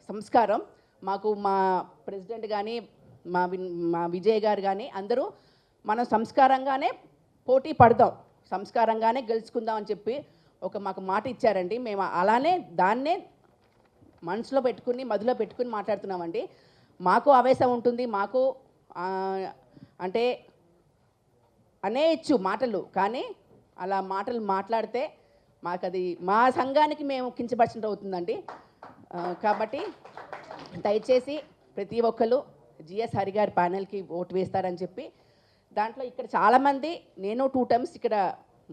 సంస్కారం. మాకు మా ప్రెసిడెంట్ కానీ మా విజయ్ గారు కానీ అందరూ మనం సంస్కారంగానే పోటీ పడదాం, సంస్కారంగానే గెలుచుకుందాం అని చెప్పి మాకు మాట ఇచ్చారండి. మేము అలానే దాన్నే మనసులో పెట్టుకుని మదిలో పెట్టుకుని మాట్లాడుతున్నామండి. మాకు ఆవేశం ఉంటుంది, మాకు అంటే అనేయచ్చు మాటలు, కానీ అలా మాటలు మాట్లాడితే మాకు అది మా సంఘానికి మేము కించపరిచినట్టు అవుతుందండి. కాబట్టి దయచేసి ప్రతి ఒక్కరు జిఎస్ హరి గారి ప్యానెల్కి ఓటు వేస్తారని చెప్పి, దాంట్లో ఇక్కడ చాలామంది, నేను 2 టైమ్స్ ఇక్కడ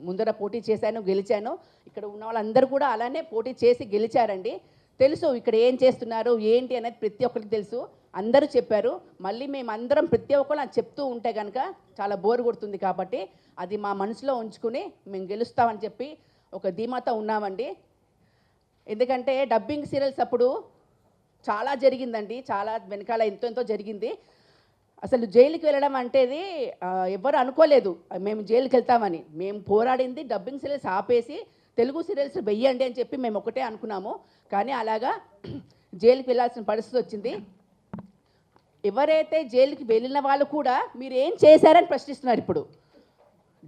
ముందర పోటీ చేశాను, గెలిచాను. ఇక్కడ ఉన్న వాళ్ళందరూ కూడా అలానే పోటీ చేసి గెలిచారండి. తెలుసు ఇక్కడ ఏం చేస్తున్నారు ఏంటి అనేది ప్రతి ఒక్కరికి తెలుసు. అందరూ చెప్పారు. మళ్ళీ మేమందరం ప్రతి ఒక్కరు అది చెప్తూ ఉంటే కనుక చాలా బోర్ కొడుతుంది. కాబట్టి అది మా మనసులో ఉంచుకుని మేము గెలుస్తామని చెప్పి ఒక ధీమాతో ఉన్నామండి. ఎందుకంటే డబ్బింగ్ సీరియల్స్ అప్పుడు చాలా జరిగిందండి, చాలా వెనకాల ఎంతో జరిగింది. అసలు జైలుకి వెళ్ళడం అంటేది ఎవరు అనుకోలేదు మేము జైలుకి వెళ్తామని. మేము పోరాడింది డబ్బింగ్ సీరియల్స్ ఆపేసి తెలుగు సీరియల్స్ వెయ్యండి అని చెప్పి మేము ఒకటే అనుకున్నాము. కానీ అలాగా జైలుకి వెళ్ళాల్సిన పరిస్థితి వచ్చింది. ఎవరైతే జైలుకి వెళ్ళిన వాళ్ళు కూడా మీరు ఏం చేశారని ప్రశ్నిస్తున్నారు. ఇప్పుడు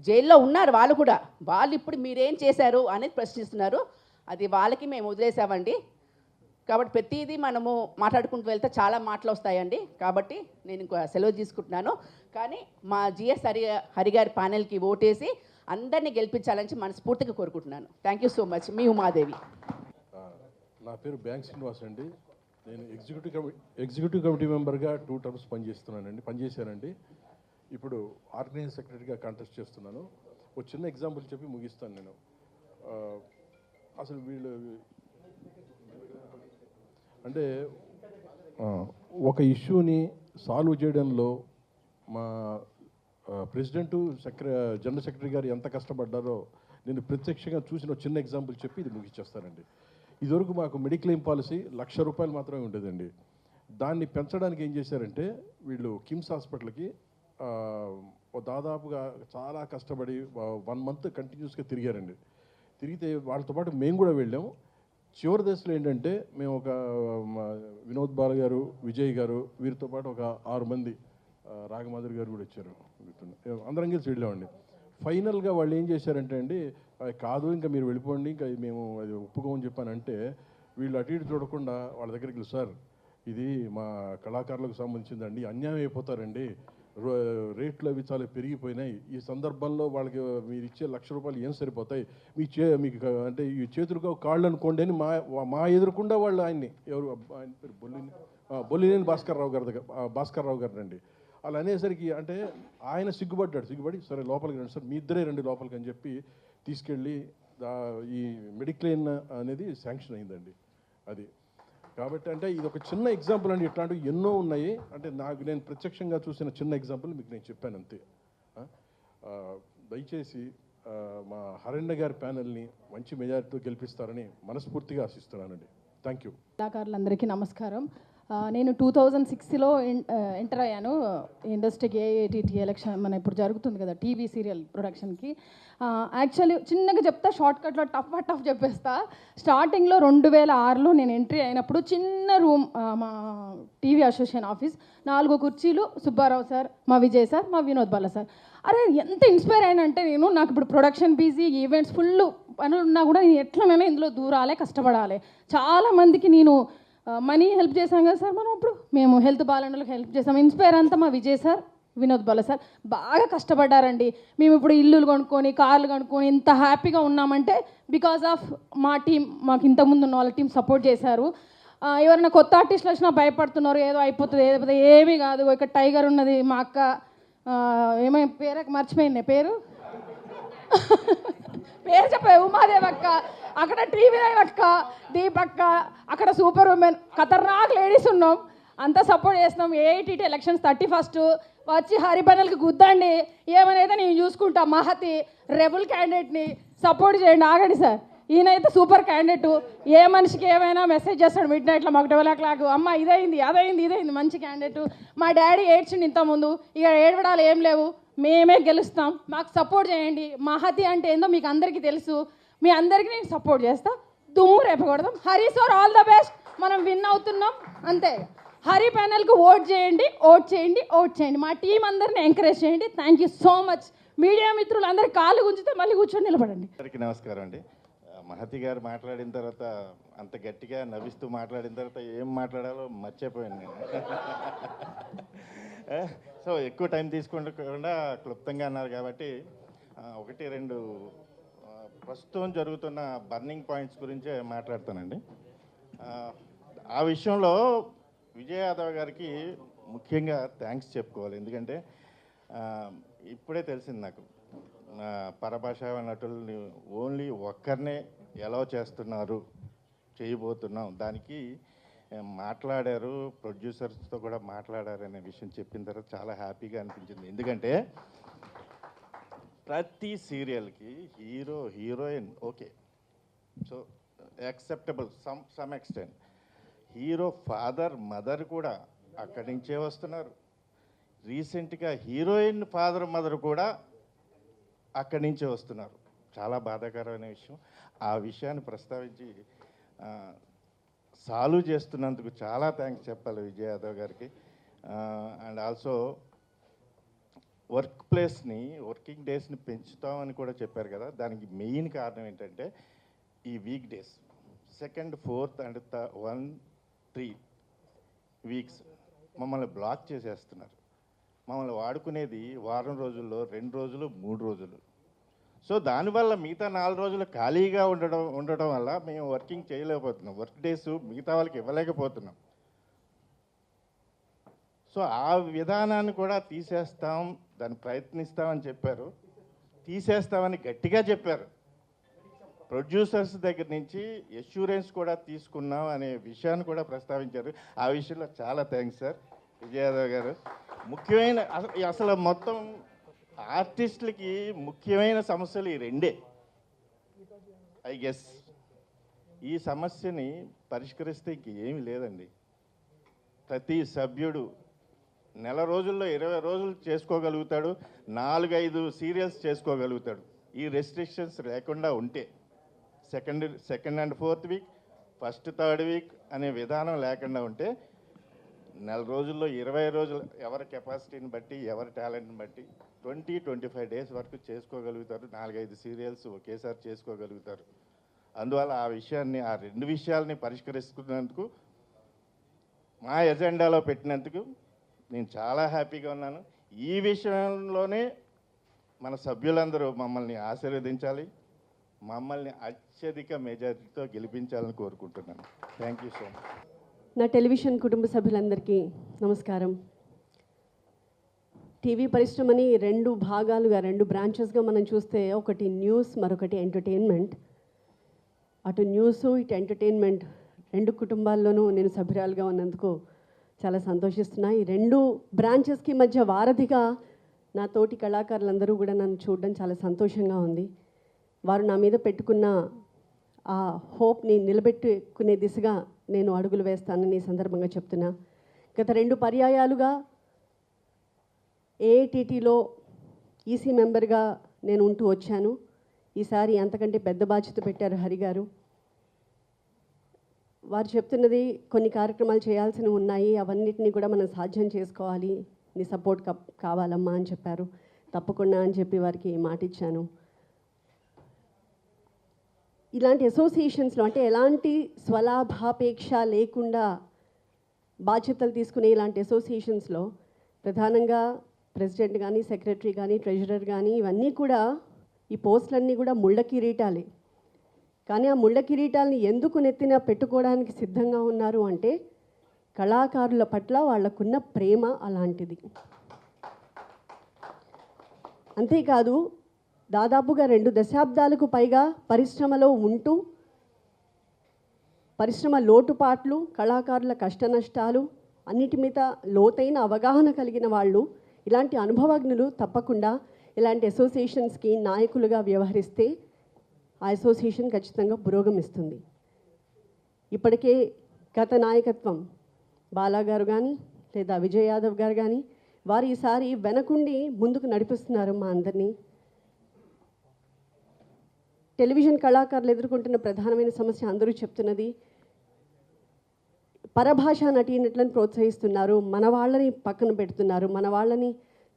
జైల్లో ఉన్నారు వాళ్ళు కూడా, వాళ్ళు ఇప్పుడు మీరేం చేశారు అనేది ప్రశ్నిస్తున్నారు. అది వాళ్ళకి మేము వదిలేసామండి. కాబట్టి ప్రతిదీ మనము మాట్లాడుకుంటూ వెళ్తే చాలా మాటలు వస్తాయండి. కాబట్టి నేను ఇంకో సెలవు తీసుకుంటున్నాను. కానీ మా జిఎస్ హరి గారి ప్యానెల్కి ఓటేసి అందరినీ గెలిపించాలని మనస్ఫూర్తిగా కోరుకుంటున్నాను. Thank you so much. మీ ఉమాదేవి. నా పేరు బ్యాంక్ శ్రీనివాస్ అండి. నేను ఎగ్జిక్యూటివ్ కమిటీ మెంబర్గా 2 టర్మ్స్ పనిచేశానండి. ఇప్పుడు ఆర్గనైజింగ్ సెక్రటరీగా కాంటెస్ట్ చేస్తున్నాను. ఒక చిన్న ఎగ్జాంపుల్ చెప్పి ముగిస్తాను నేను. అసలు వీళ్ళు అంటే ఒక ఇష్యూని సాల్వ్ చేయడంలో మా ప్రెసిడెంటు జనరల్ సెక్రటరీ గారు ఎంత కష్టపడ్డారో నేను ప్రత్యక్షంగా చూసిన ఒక చిన్న ఎగ్జాంపుల్ చెప్పి ఇది ముగిచ్చేస్తానండి. ఇదివరకు మాకు మెడిక్లెయిమ్ పాలసీ ₹1,00,000 మాత్రమే ఉండేదండి. దాన్ని పెంచడానికి ఏం చేశారంటే వీళ్ళు కిమ్స్ హాస్పిటల్కి దాదాపుగా చాలా కష్టపడి 1 మంత్ కంటిన్యూస్గా తిరిగారండి. తిరిగితే వాళ్ళతో పాటు మేము కూడా వెళ్ళాము. చివరి దశలో ఏంటంటే మేము ఒక వినోద్ బాల గారు, విజయ్ గారు, వీరితో పాటు ఒక 6 మంది, రాగమాధురి గారు కూడా వచ్చారు, అందరం కలిసి వెళ్ళామండి. ఫైనల్గా వాళ్ళు ఏం చేశారంటే అండి, కాదు ఇంకా మీరు వెళ్ళిపోండి, ఇంకా మేము అది ఒప్పుకోమని చెప్పానంటే వీళ్ళు అటు ఇటు చూడకుండా వాళ్ళ దగ్గరికి, సార్ ఇది మా కళాకారులకు సంబంధించిందండి, అన్యాయం అయిపోతారండి, రేట్లు అవి చాలా పెరిగిపోయినాయి. ఈ సందర్భంలో వాళ్ళకి మీరు ఇచ్చే ₹1,00,000 ఏం సరిపోతాయి, మీకు అంటే ఈ చేతులుగా కాళ్ళు అనుకోండి అని మా ఎదురుకుండా వాళ్ళు ఆయన్ని, ఎవరు ఆయన పేరు బొల్లినేని భాస్కర్ రావు గారు అండి. అలా అనేసరికి అంటే ఆయన సిగ్గుపడి సరే లోపలికి రండి సార్, మీ ఇద్దరే రండి లోపలికి అని చెప్పి తీసుకెళ్ళి ఈ మెడిక్లెయిమ్ అనేది శాంక్షన్ అయిందండి. అది కాబట్టి అంటే ఇది ఒక చిన్న ఎగ్జాంపుల్ అండి, ఇట్లాంటివి ఎన్నో ఉన్నాయి. అంటే నేను ప్రత్యక్షంగా చూసిన చిన్న ఎగ్జాంపుల్ మీకు నేను చెప్పాను అంతే. దయచేసి మా హరణ్య గారి ప్యానెల్ని మంచి మెజారిటీతో గెలిపిస్తారని మనస్ఫూర్తిగా ఆశిస్తున్నానండి. Thank you. కళాకారులందరికీ నమస్కారం. నేను 2006లో ఎంటర్ అయ్యాను ఇండస్ట్రీకి, ఏఐటీటీ ఎలక్షన్ మన ఇప్పుడు జరుగుతుంది కదా టీవీ సీరియల్ ప్రొడక్షన్కి. యాక్చువల్లీ చిన్నగా చెప్తా, షార్ట్కట్లో టఫ్ చెప్పేస్తా. స్టార్టింగ్లో 2006లో నేను ఎంట్రీ అయినప్పుడు చిన్న రూమ్, మా టీవీ అసోసియేషన్ ఆఫీస్, 4 కుర్చీలు, సుబ్బారావు సార్, మా విజయ్ సార్, మా వినోద్ బాల సార్. అరే ఎంత ఇన్స్పైర్ అయినంటే నాకు ఇప్పుడు ప్రొడక్షన్ బిజీ, ఈవెంట్స్ ఫుల్ పనులు ఉన్నా కూడా నేను ఎట్లనైనా ఇందులో దూరాలే, కష్టపడాలి. చాలామందికి నేను మనీ హెల్ప్ చేశాం కదా సార్, మనం అప్పుడు మేము హెల్త్ బాగాలేని హెల్ప్ చేసాం. ఇన్స్పైర్ అంతా మా విజయ్ సార్, వినోద్ బాల సార్ బాగా కష్టపడ్డారండి. మేము ఇప్పుడు ఇల్లులు కొనుక్కొని, కార్లు కొనుక్కొని ఇంత హ్యాపీగా ఉన్నామంటే బికాజ్ ఆఫ్ మా టీం. మాకు ఇంతకుముందు ఉన్న వాళ్ళ టీం సపోర్ట్ చేశారు. ఎవరైనా కొత్త ఆర్టిస్టులు వచ్చినా భయపడుతున్నారు, ఏదో అయిపోతుంది, ఏమీ కాదు. ఇక్కడ టైగర్ ఉన్నది, మా అక్క, ఏమైనా పేరు మర్చిపోయింది, పేరు చెప్పే ఉమాదేవి అక్క, అక్కడ టీవీ నైన్ అక్క, దీపక్క, అక్కడ సూపర్ ఉమెన్, ఖతర్నాక్ లేడీస్ ఉన్నాం. అంతా సపోర్ట్ చేస్తున్నాం. ఏఐటీటీ ఎలక్షన్స్ 31 వచ్చి హరిపనల్కి గుద్దండి, ఏమైనా నేను చూసుకుంటా. మహతి రెబుల్ క్యాండిడేట్ని సపోర్ట్ చేయండి. ఆగండి సార్, ఈయనైతే సూపర్ క్యాండిడేట్. ఏ మనిషికి ఏమైనా మెసేజ్ చేస్తాడు మిడ్ నైట్లో, మాకు 12 అమ్మ ఇదైంది అదైంది, మంచి క్యాండిడేట్. మా డాడీ ఏడ్చిండి ఇంతకుముందు, ఇక ఏడవడాలు ఏం లేవు, మేమే గెలుస్తాం, మాకు సపోర్ట్ చేయండి. మహతి అంటే ఏందో మీకు అందరికీ తెలుసు, మీ అందరికీ నేను సపోర్ట్ చేస్తా. దుమ్ము రేపకూడదాం. Hari sir all the best, మనం విన్ అవుతున్నాం అంతే. హరి ప్యానెల్కి ఓట్ చేయండి. మా టీం అందరిని ఎంకరేజ్ చేయండి. Thank you so much. Media మిత్రులు అందరి కాళ్ళు గుంజితే మళ్ళీ కూర్చొని నిలబడండి. అందరికీ నమస్కారం అండి. మహతి గారు మాట్లాడిన తర్వాత, అంత గట్టిగా నవ్విస్తూ మాట్లాడిన తర్వాత ఏం మాట్లాడాలో మర్చిపోయాను నేను. సో ఎక్కువ టైం తీసుకుంటకుండా క్లుప్తంగా అన్నారు కాబట్టి 1-2 ప్రస్తుతం జరుగుతున్న బర్నింగ్ పాయింట్స్ గురించే మాట్లాడతానండి. ఆ విషయంలో విజయ్ యాదవ్ గారికి ముఖ్యంగా థ్యాంక్స్ చెప్పుకోవాలి. ఎందుకంటే ఇప్పుడే తెలిసింది నాకు, పరభాషా నటుల్ని ఓన్లీ ఒక్కరినే ఎలా చేయబోతున్నాం, దానికి మాట్లాడారు, ప్రొడ్యూసర్స్తో కూడా మాట్లాడారు అనే విషయం చెప్పిన తర్వాత చాలా హ్యాపీగా అనిపించింది. ఎందుకంటే ప్రతి సీరియల్కి hero heroine okay, so acceptable some extent. Hero father mother కూడా అక్కడి నుంచే వస్తున్నారు. రీసెంట్గా హీరోయిన్ ఫాదర్ మదర్ కూడా అక్కడి నుంచే వస్తున్నారు. చాలా బాధాకరమైన విషయం. ఆ విషయాన్ని ప్రస్తావించి సాల్వ్ చేస్తున్నందుకు చాలా థ్యాంక్స్ చెప్పాలి విజయ్ యాదవ్ గారికి. అండ్ ఆల్సో వర్కింగ్ డేస్ని పెంచుతామని కూడా చెప్పారు కదా, దానికి మెయిన్ కారణం ఏంటంటే ఈ week days 2nd, 4th and 1-3 weeks మమ్మల్ని బ్లాక్ చేసేస్తున్నారు. మమ్మల్ని వాడుకునేది వారం రోజుల్లో 2 రోజులు 3 రోజులు. సో దానివల్ల మిగతా 4 రోజులు ఖాళీగా ఉండడం వల్ల మేము వర్కింగ్ చేయలేకపోతున్నాం. వర్క్ డేస్ మిగతా వాళ్ళకి ఇవ్వలేకపోతున్నాం. సో ఆ విధానాన్ని కూడా తీసేస్తాం, దాన్ని ప్రయత్నిస్తామని చెప్పారు. తీసేస్తామని గట్టిగా చెప్పారు. ప్రొడ్యూసర్స్ దగ్గర నుంచి ఎష్యూరెన్స్ కూడా తీసుకున్నాం అనే విషయాన్ని కూడా ప్రస్తావించారు. ఆ విషయంలో చాలా థ్యాంక్స్ సార్ విజయ్ యాదవ్ గారు. ముఖ్యమైన అసలు మొత్తం ఆర్టిస్టులకి ముఖ్యమైన సమస్యలు ఈ 2 ఐ గెస్. ఈ సమస్యని పరిష్కరిస్తే ఇంకేమీ లేదండి. ప్రతి సభ్యుడు నెల రోజుల్లో 20 రోజులు చేసుకోగలుగుతాడు, 4-5 సీరియల్స్ చేసుకోగలుగుతాడు. ఈ రెస్ట్రిక్షన్స్ లేకుండా ఉంటే second and 4th week, 1st, 3rd week అనే విధానం లేకుండా ఉంటే నెల రోజుల్లో 20 రోజులు ఎవరి కెపాసిటీని బట్టి, ఎవరి టాలెంట్ని బట్టి 20-25 డేస్ వరకు చేసుకోగలుగుతారు. 4-5 సీరియల్స్ ఒకేసారి చేసుకోగలుగుతారు. అందువల్ల ఆ 2 విషయాల్ని పరిష్కరిస్తున్నందుకు మా ఎజెండాలో పెట్టినందుకు నేను చాలా హ్యాపీగా ఉన్నాను. ఈ విషయంలోనే మన సభ్యులందరూ మమ్మల్ని ఆశీర్వదించాలి, మమ్మల్ని అత్యధిక మెజారిటీతో గెలిపించాలని కోరుకుంటున్నాను. Thank you so much. నా టెలివిజన్ కుటుంబ సభ్యులందరికీ నమస్కారం. టీవీ పరిశ్రమని 2 భాగాలుగా 2 బ్రాంచెస్గా మనం చూస్తే ఒకటి న్యూస్, మరొకటి ఎంటర్టైన్మెంట్. అటు న్యూస్, ఇటు ఎంటర్టైన్మెంట్ 2 కుటుంబాల్లోనూ నేను సభ్యురాలుగా ఉన్నందుకు చాలా సంతోషిస్తున్నా. ఈ 2 బ్రాంచెస్కి మధ్య వారధిగా నా తోటి కళాకారులందరూ కూడా నన్ను చూడడం చాలా సంతోషంగా ఉంది. వారు నా మీద పెట్టుకున్న ఆ హోప్ని నిలబెట్టుకునే దిశగా నేను అడుగులు వేస్తానని ఈ సందర్భంగా చెప్తున్నా. గత 2 పర్యాయాలుగా ఏఐటీటీలో ఈసీ మెంబర్గా నేను ఉంటూ వచ్చాను. ఈసారి అంతకంటే పెద్ద బాధ్యత పెట్టారు హరి గారు. వారు చెప్తున్నది కొన్ని కార్యక్రమాలు చేయాల్సినవి ఉన్నాయి, అవన్నిటినీ కూడా మనం సాధ్యం చేసుకోవాలి, నీ సపోర్ట్ కావాలమ్మా అని చెప్పారు. తప్పకుండా అని చెప్పి వారికి మాట ఇచ్చాను. ఇలాంటి అసోసియేషన్స్లో అంటే ఎలాంటి స్వలాభాపేక్ష లేకుండా బాధ్యతలు తీసుకునే ఇలాంటి అసోసియేషన్స్లో ప్రధానంగా ప్రెసిడెంట్ కానీ, సెక్రటరీ కానీ, ట్రెజరర్ కానీ ఇవన్నీ కూడా ఈ పోస్టులన్నీ కూడా ముళ్ళ కిరీటాలే. కానీ ఆ ముళ్ళ కిరీటాలని ఎందుకు నెత్తిన పెట్టుకోవడానికి సిద్ధంగా ఉన్నారు అంటే కళాకారుల పట్ల వాళ్ళకున్న ప్రేమ అలాంటిది. అంతేకాదు దాదాపుగా 2 దశాబ్దాలకు పైగా పరిశ్రమలో ఉంటూ పరిశ్రమ లోటుపాట్లు, కళాకారుల కష్టనష్టాలు అన్నిటి మీద లోతైన అవగాహన కలిగిన వాళ్ళు, ఇలాంటి అనుభవజ్ఞులు తప్పకుండా ఇలాంటి అసోసియేషన్స్కి నాయకులుగా వ్యవహరిస్తే ఆ అసోసియేషన్ ఖచ్చితంగా పురోగమిస్తుంది. ఇప్పటికే గత నాయకత్వం బాలాగారు కానీ లేదా విజయ్ యాదవ్ గారు కానీ వారు ఈసారి వెనకుండి ముందుకు నడిపిస్తున్నారు మా అందరినీ. టెలివిజన్ కళాకారులు ఎదుర్కొంటున్న ప్రధానమైన సమస్య అందరూ చెప్తున్నది, పరభాషా నటీనటులను ప్రోత్సహిస్తున్నారు, మన వాళ్ళని పక్కన పెడుతున్నారు, మన వాళ్ళని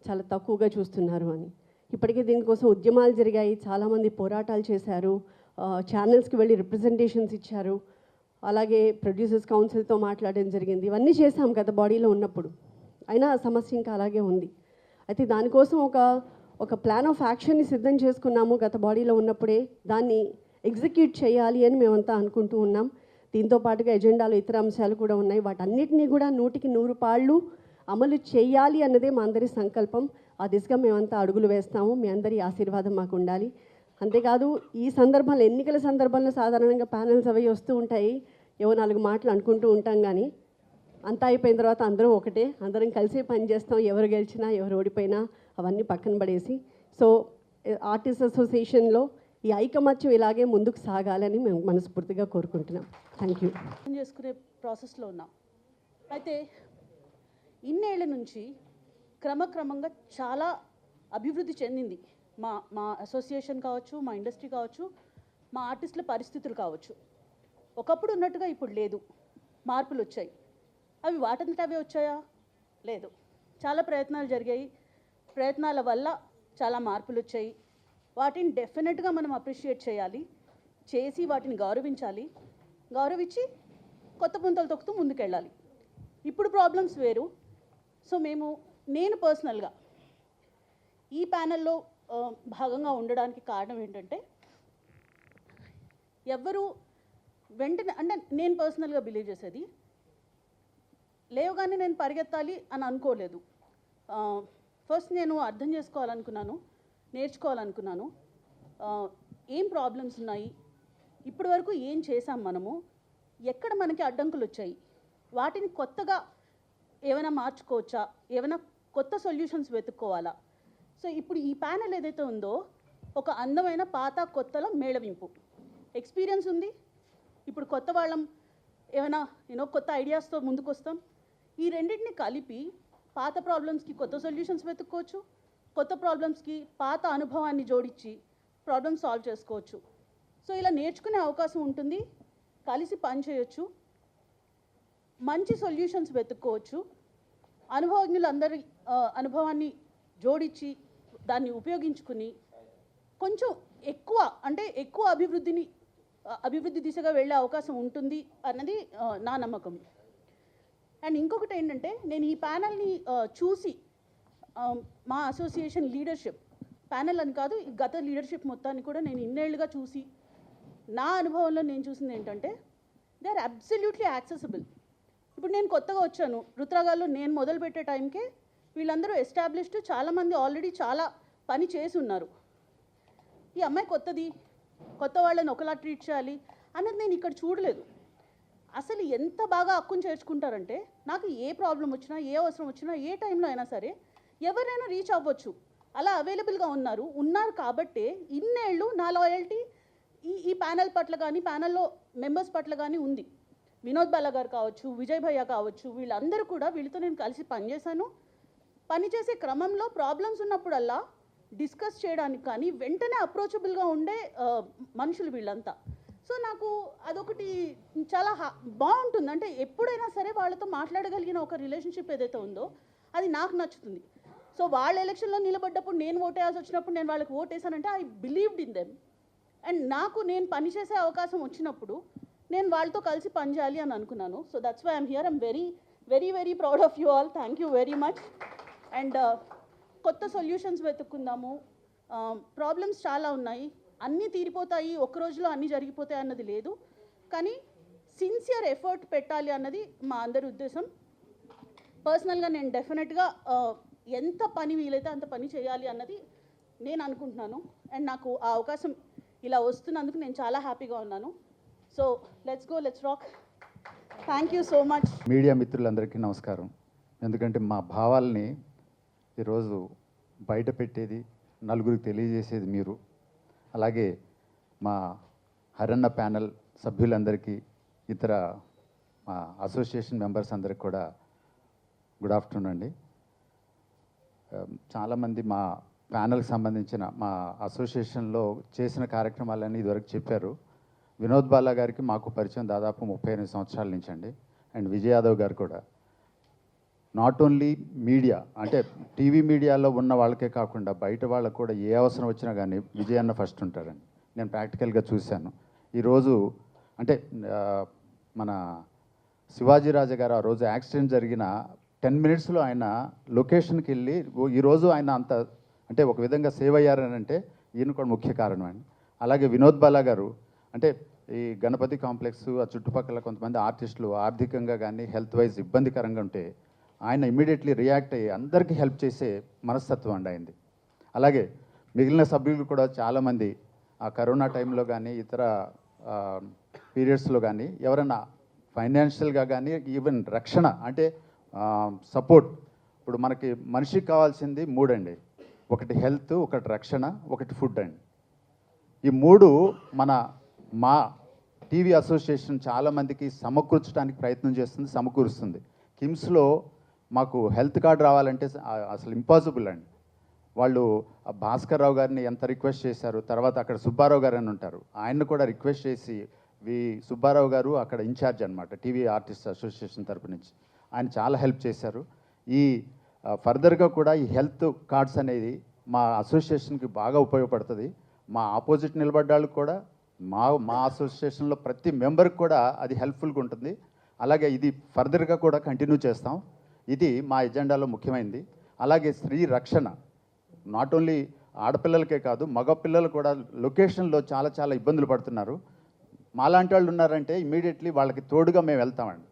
చాలా తక్కువగా చూస్తున్నారు అని. ఇప్పటికే దీనికోసం ఉద్యమాలు జరిగాయి, చాలామంది పోరాటాలు చేశారు, ఛానల్స్కి వెళ్ళి రిప్రజెంటేషన్స్ ఇచ్చారు, అలాగే ప్రొడ్యూసర్స్ కౌన్సిల్తో మాట్లాడడం జరిగింది. ఇవన్నీ చేశాం గత బాడీలో ఉన్నప్పుడు. అయినా ఆ సమస్య ఇంకా అలాగే ఉంది. అయితే దానికోసం ఒక ప్లాన్ ఆఫ్ యాక్షన్ని సిద్ధం చేసుకున్నాము గత బాడీలో ఉన్నప్పుడే. దాన్ని ఎగ్జిక్యూట్ చేయాలి అని మేమంతా అనుకుంటూ ఉన్నాం. దీంతో పాటుగా ఎజెండాలో ఇతర అంశాలు కూడా ఉన్నాయి. వాటన్నిటినీ కూడా 100కి 100 పాళ్ళు అమలు చేయాలి అన్నదే మా అందరి సంకల్పం. ఆ దిశగా మేమంతా అడుగులు వేస్తాము. మీ అందరి ఆశీర్వాదం మాకు ఉండాలి. అంతేకాదు ఈ సందర్భంలో, ఎన్నికల సందర్భంలో సాధారణంగా ప్యానెల్స్ అవి వస్తూ ఉంటాయి, ఏవో 4 మాటలు అనుకుంటూ ఉంటాం. కానీ అంతా అయిపోయిన తర్వాత అందరం ఒకటే, అందరం కలిసి పనిచేస్తాం. ఎవరు గెలిచినా ఎవరు ఓడిపోయినా అవన్నీ పక్కన పడేసి. సో ఆర్టిస్ట్ అసోసియేషన్లో ఈ ఐకమత్యం ఇలాగే ముందుకు సాగాలని మేము మనస్ఫూర్తిగా కోరుకుంటున్నాం. Thank you. చేసుకునే ప్రాసెస్లో ఉన్నాం. అయితే ఇన్నేళ్ల నుంచి క్రమక్రమంగా చాలా అభివృద్ధి చెందింది మా అసోసియేషన్ కావచ్చు, మా ఇండస్ట్రీ కావచ్చు, మా ఆర్టిస్టుల పరిస్థితులు కావచ్చు. ఒకప్పుడు ఉన్నట్టుగా ఇప్పుడు లేదు, మార్పులు వచ్చాయి. అవి వాటంతట అవే వచ్చాయా? లేదు. చాలా ప్రయత్నాలు జరిగాయి, ప్రయత్నాల వల్ల చాలా మార్పులు వచ్చాయి. వాటిని డెఫినెట్గా మనం అప్రిషియేట్ చేయాలి, చేసి వాటిని గౌరవించాలి, గౌరవించి కొత్త పుంతలు తొక్కుతూ ముందుకెళ్ళాలి. ఇప్పుడు ప్రాబ్లమ్స్ వేరు. సో నేను పర్సనల్గా ఈ ప్యానెల్లో భాగంగా ఉండడానికి కారణం ఏంటంటే, ఎవరు వెంటనే అంటే నేను పర్సనల్గా బిలీవ్ చేసేది, లేవగానే నేను పరిగెత్తాలి అని అనుకోలేదు. ఫస్ట్ నేను అర్థం చేసుకోవాలనుకున్నాను, నేర్చుకోవాలనుకున్నాను, ఏం ప్రాబ్లమ్స్ ఉన్నాయి, ఇప్పటి వరకు ఏం చేసాం మనము, ఎక్కడ మనకి అడ్డంకులు వచ్చాయి, వాటిని కొత్తగా ఏమైనా మార్చుకోవచ్చా, ఏమైనా కొత్త సొల్యూషన్స్ వెతుక్కోవాలా. సో ఇప్పుడు ఈ ప్యానెల్ ఏదైతే ఉందో ఒక అందమైన పాత కొత్తలో మేళవింపు. ఎక్స్పీరియన్స్ ఉంది, ఇప్పుడు కొత్త వాళ్ళం ఏమైనా కొత్త ఐడియాస్తో ముందుకు వస్తాం. ఈ రెండింటిని కలిపి పాత ప్రాబ్లమ్స్కి కొత్త సొల్యూషన్స్ వెతుక్కోవచ్చు, కొత్త ప్రాబ్లమ్స్కి పాత అనుభవాన్ని జోడించి ప్రాబ్లమ్స్ సాల్వ్ చేసుకోవచ్చు. సో ఇలా నేర్చుకునే అవకాశం ఉంటుంది, కలిసి పనిచేయచ్చు, మంచి సొల్యూషన్స్ వెతుక్కోవచ్చు, అనుభవజ్ఞులందరి అనుభవాన్ని జోడించి దాన్ని ఉపయోగించుకుని కొంచెం ఎక్కువ అభివృద్ధి దిశగా వెళ్ళే అవకాశం ఉంటుంది అన్నది నా నమ్మకం. అండ్ ఇంకొకటి ఏంటంటే నేను ఈ ప్యానల్ని చూసి మా అసోసియేషన్ లీడర్షిప్ ప్యానల్ అని కాదు, ఈ గత లీడర్షిప్ మొత్తాన్ని కూడా నేను ఇన్నేళ్లుగా చూసి నా అనుభవంలో నేను చూసింది ఏంటంటే దే ఆర్ అబ్సల్యూట్లీ యాక్సెసిబుల్. ఇప్పుడు నేను కొత్తగా వచ్చాను రుద్రగాల్లో, నేను మొదలుపెట్టే టైంకే వీళ్ళందరూ ఎస్టాబ్లిష్డ్, చాలామంది ఆల్రెడీ చాలా పని చేసి ఉన్నారు. ఈ అమ్మాయి కొత్త వాళ్ళని ఒకలా ట్రీట్ చేయాలి అన్నది నేను ఇక్కడ చూడలేదు. అసలు ఎంత బాగా హక్కును చేర్చుకుంటారంటే నాకు ఏ ప్రాబ్లం వచ్చినా, ఏ అవసరం వచ్చినా, ఏ టైంలో అయినా సరే ఎవరైనా రీచ్ అవ్వచ్చు, అలా అవైలబుల్గా ఉన్నారు కాబట్టే ఇన్నేళ్ళు నా లాయల్టీ ఈ ప్యానల్ పట్ల కానీ ప్యానల్లో మెంబర్స్ పట్ల కానీ ఉంది. వినోద్ బాలా గారు కావచ్చు, విజయ్ భయ్య కావచ్చు, వీళ్ళందరూ కూడా వీళ్ళతో నేను కలిసి పనిచేశాను. పనిచేసే క్రమంలో ప్రాబ్లమ్స్ ఉన్నప్పుడల్లా డిస్కస్ చేయడానికి కానీ వెంటనే అప్రోచబుల్గా ఉండే మనుషులు వీళ్ళంతా. సో నాకు అదొకటి చాలా బాగుంటుంది. అంటే ఎప్పుడైనా సరే వాళ్ళతో మాట్లాడగలిగిన ఒక రిలేషన్షిప్ ఏదైతే ఉందో అది నాకు నచ్చుతుంది. సో వాళ్ళ ఎలక్షన్లో నిలబడ్డప్పుడు నేను ఓటేయాల్సి వచ్చినప్పుడు నేను వాళ్ళకి ఓటేసానంటే I believed in them. And నేను పనిచేసే అవకాశం వచ్చినప్పుడు నేను వాళ్ళతో కలిసి పనిచేయాలి అని అనుకున్నాను. So that's why I'm here. I'm very very very proud of you all. Thank you very much. And కొత్త సొల్యూషన్స్ వెతుక్కుందాము. ప్రాబ్లమ్స్ చాలా ఉన్నాయి, అన్నీ తీరిపోతాయి, ఒక్క రోజులో అన్నీ జరిగిపోతాయి అన్నది లేదు. కానీ సిన్సియర్ ఎఫర్ట్ పెట్టాలి అన్నది మా అందరి ఉద్దేశం. పర్సనల్గా నేను డెఫినెట్గా ఎంత పని వీలైతే అంత పని చేయాలి అన్నది నేను అనుకుంటున్నాను. అండ్ నాకు ఆ అవకాశం ఇలా వస్తున్నందుకు నేను చాలా హ్యాపీగా ఉన్నాను. So let's go, let's rock. Thank you so much. Media మిత్రులందరికీ నమస్కారం. ఎందుకంటే మా భావాల్ని ఈరోజు బయట పెట్టేది, నలుగురికి తెలియజేసేది మీరు. అలాగే మా హరన్న ప్యానల్ సభ్యులందరికీ, ఇతర మా అసోసియేషన్ మెంబర్స్ అందరికి కూడా గుడ్ ఆఫ్టర్నూన్ అండి. చాలామంది మా ప్యానల్కి సంబంధించిన మా అసోసియేషన్లో చేసిన కార్యక్రమాలన్నీ ఇదివరకు చెప్పారు. వినోద్ బాలా గారికి మాకు పరిచయం దాదాపు 38 సంవత్సరాల నుంచి అండి. అండ్ విజయ్ యాదవ్ గారు కూడా నాట్ ఓన్లీ మీడియా, అంటే టీవీ మీడియాలో ఉన్న వాళ్ళకే కాకుండా బయట వాళ్ళకు కూడా ఏ అవసరం వచ్చినా కానీ విజయ్ అన్న ఫస్ట్ ఉంటారండి. నేను ప్రాక్టికల్గా చూశాను. ఈరోజు అంటే మన శివాజీ రాజా గారు ఆ రోజు యాక్సిడెంట్ జరిగిన 10 మినిట్స్లో ఆయన లొకేషన్కి వెళ్ళి ఈరోజు ఆయన అంత అంటే ఒక విధంగా సేవ్ అయ్యారని అంటే ఈయన కూడా ముఖ్య కారణం అండి. అలాగే వినోద్ బాలా గారు అంటే ఈ గణపతి కాంప్లెక్స్ ఆ చుట్టుపక్కల కొంతమంది ఆర్టిస్టులు ఆర్థికంగా కానీ హెల్త్ వైజ్ ఇబ్బందికరంగా ఉంటే ఆయన ఇమ్మీడియట్లీ రియాక్ట్ అయ్యి అందరికీ హెల్ప్ చేసే మనస్తత్వం అండి అయింది. అలాగే మిగిలిన సభ్యులు కూడా చాలామంది ఆ కరోనా టైంలో కానీ ఇతర పీరియడ్స్లో కానీ ఎవరైనా ఫైనాన్షియల్గా కానీ ఈవెన్ రక్షణ అంటే సపోర్ట్. ఇప్పుడు మనకి మనిషికి కావాల్సింది 3 అండి. ఒకటి హెల్త్, ఒకటి రక్షణ, ఒకటి ఫుడ్ అండి. ఈ 3 మా టీవీ అసోసియేషన్ చాలామందికి సమకూర్చడానికి ప్రయత్నం చేస్తుంది, సమకూరుస్తుంది. కిమ్స్లో మాకు హెల్త్ కార్డు రావాలంటే అసలు ఇంపాసిబుల్ అండి. వాళ్ళు భాస్కర్ రావు గారిని ఎంత రిక్వెస్ట్ చేశారు. తర్వాత అక్కడ సుబ్బారావు గారు అని ఉంటారు, ఆయన్ని కూడా రిక్వెస్ట్ చేసి సుబ్బారావు గారు అక్కడ ఇన్ఛార్జ్ అనమాట టీవీ ఆర్టిస్ట్ అసోసియేషన్ తరపు నుంచి, ఆయన చాలా హెల్ప్ చేశారు. ఈ ఫర్దర్గా కూడా ఈ హెల్త్ కార్డ్స్ అనేది మా అసోసియేషన్కి బాగా ఉపయోగపడుతుంది. మా ఆపోజిట్ నిలబడ్డ వాళ్ళకి కూడా మా అసోసియేషన్లో ప్రతి మెంబర్కి కూడా అది హెల్ప్ఫుల్గా ఉంటుంది. అలాగే ఇది ఫర్దర్గా కూడా కంటిన్యూ చేస్తాం. ఇది మా ఎజెండాలో ముఖ్యమైనది. అలాగే స్త్రీ రక్షణ నాట్ ఓన్లీ ఆడపిల్లలకే కాదు మగపిల్లలు కూడా లొకేషన్లో చాలా చాలా ఇబ్బందులు పడుతున్నారు. మాలాంటి వాళ్ళు ఉన్నారంటే ఇమీడియట్లీ వాళ్ళకి తోడుగా మేము వెళ్తామండి.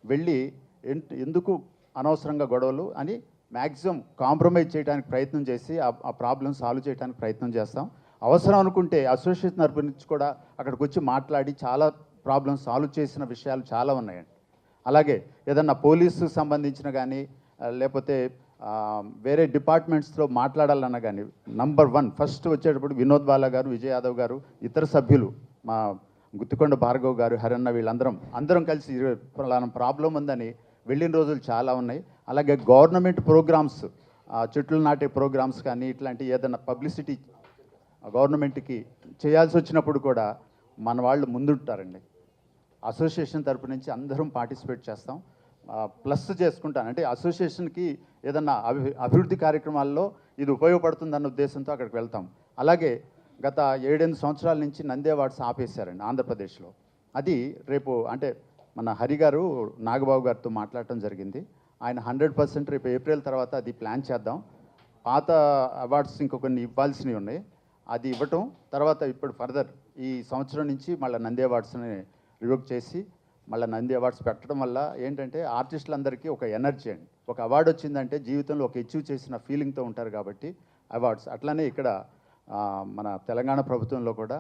వెళ్ళి ఎందుకు అనవసరంగా గొడవలు అని మ్యాక్సిమం కాంప్రమైజ్ చేయడానికి ప్రయత్నం చేసి ఆ ప్రాబ్లమ్ సాల్వ్ చేయడానికి ప్రయత్నం చేస్తాం. అవసరం అనుకుంటే అసోసియేషన్ తరపు నుంచి కూడా అక్కడికి వచ్చి మాట్లాడి చాలా ప్రాబ్లమ్స్ సాల్వ్ చేసిన విషయాలు చాలా ఉన్నాయండి. అలాగే ఏదన్నా పోలీసు సంబంధించిన కానీ లేకపోతే వేరే డిపార్ట్మెంట్స్లో మాట్లాడాలన్నా కానీ నంబర్ 1 ఫస్ట్ వచ్చేటప్పుడు వినోద్ బాలా గారు, విజయ్ యాదవ్ గారు, ఇతర సభ్యులు మా గుత్తికొండ భార్గవ్ గారు, హరన్న వీళ్ళందరం కలిసి ప్రాబ్లం ఉందని వెళ్ళిన రోజులు చాలా ఉన్నాయి. అలాగే గవర్నమెంట్ ప్రోగ్రామ్స్, చెట్లు నాటే ప్రోగ్రామ్స్ కానీ ఇట్లాంటి ఏదైనా పబ్లిసిటీ గవర్నమెంట్కి చేయాల్సి వచ్చినప్పుడు కూడా మన వాళ్ళు ముందుంటారండి. అసోసియేషన్ తరపు నుంచి అందరం పార్టిసిపేట్ చేస్తాం, ప్లస్ చేసుకుంటాను. అంటే అసోసియేషన్కి ఏదన్నా అభివృద్ధి కార్యక్రమాల్లో ఇది ఉపయోగపడుతుందన్న ఉద్దేశంతో అక్కడికి వెళ్తాం. అలాగే గత 7-8 సంవత్సరాల నుంచి నంది అవార్డ్స్ ఆపేశారండి ఆంధ్రప్రదేశ్లో. అది రేపు అంటే మన హరి గారు నాగబాబు గారితో మాట్లాడటం జరిగింది. ఆయన 100% రేపు ఏప్రిల్ తర్వాత అది ప్లాన్ చేద్దాం. పాత అవార్డ్స్ ఇంకొన్ని ఇవ్వాల్సినవి ఉన్నాయి, అది ఇవ్వటం తర్వాత ఇప్పుడు ఫర్దర్ ఈ సంవత్సరం నుంచి మళ్ళీ నంది అవార్డ్స్ని రివోక్ చేసి మళ్ళీ నంది అవార్డ్స్ పెట్టడం వల్ల ఏంటంటే ఆర్టిస్టులందరికీ ఒక ఎనర్జీ అండి. ఒక అవార్డు వచ్చిందంటే జీవితంలో ఒక అచీవ్ చేసిన ఫీలింగ్తో ఉంటారు కాబట్టి అవార్డ్స్. అట్లానే ఇక్కడ మన తెలంగాణ ప్రభుత్వంలో కూడా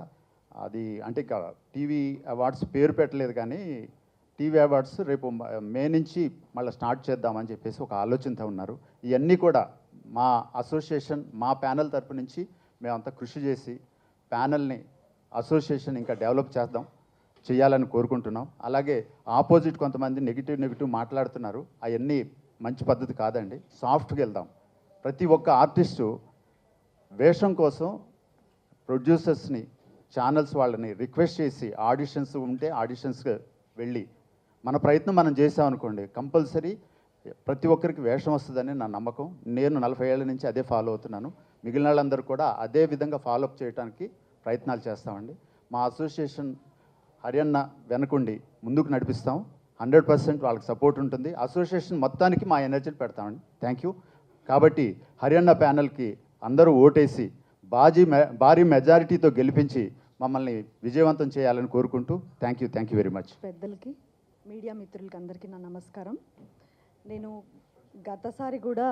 అది అంటే ఇక టీవీ అవార్డ్స్ పేరు పెట్టలేదు, కానీ టీవీ అవార్డ్స్ రేపు మే నుంచి మళ్ళీ స్టార్ట్ చేద్దామని చెప్పేసి ఒక ఆలోచనతో ఉన్నారు. ఇవన్నీ కూడా మా అసోసియేషన్ మా ప్యానెల్ తరపు నుంచి మేమంతా కృషి చేసి ప్యానెల్ని అసోసియేషన్ ఇంకా డెవలప్ చేయాలని కోరుకుంటున్నాం. అలాగే ఆపోజిట్ కొంతమంది నెగిటివ్ మాట్లాడుతున్నారు, అవన్నీ మంచి పద్ధతి కాదండి. సాఫ్ట్గా వెళ్దాం. ప్రతి ఒక్క ఆర్టిస్టు వేషం కోసం ప్రొడ్యూసర్స్ని ఛానల్స్ వాళ్ళని రిక్వెస్ట్ చేసి ఆడిషన్స్ ఉంటే ఆడిషన్స్కి వెళ్ళి మన ప్రయత్నం మనం చేసామనుకోండి కంపల్సరీ ప్రతి ఒక్కరికి వేషం వస్తుందని నా నమ్మకం. నేను 40 ఏళ్ళ నుంచి అదే ఫాలో అవుతున్నాను. మిగిలిన వాళ్ళందరూ కూడా అదే విధంగా ఫాలోఅప్ చేయడానికి ప్రయత్నాలు చేస్తామండి. మా అసోసియేషన్ హరియన్న వెనకుండి ముందుకు నడిపిస్తాం. 100% వాళ్ళకి సపోర్ట్ ఉంటుంది. అసోసియేషన్ మొత్తానికి మా ఎనర్జీని పెడతామండి. Thank you. కాబట్టి హరియన్న ప్యానెల్కి అందరూ ఓటేసి భారీ మెజారిటీతో గెలిపించి మమ్మల్ని విజయవంతం చేయాలని కోరుకుంటూ థ్యాంక్ యూ వెరీ మచ్. పెద్దలకి మీడియా మిత్రులకి అందరికీ నా నమస్కారం. నేను గతసారి కూడా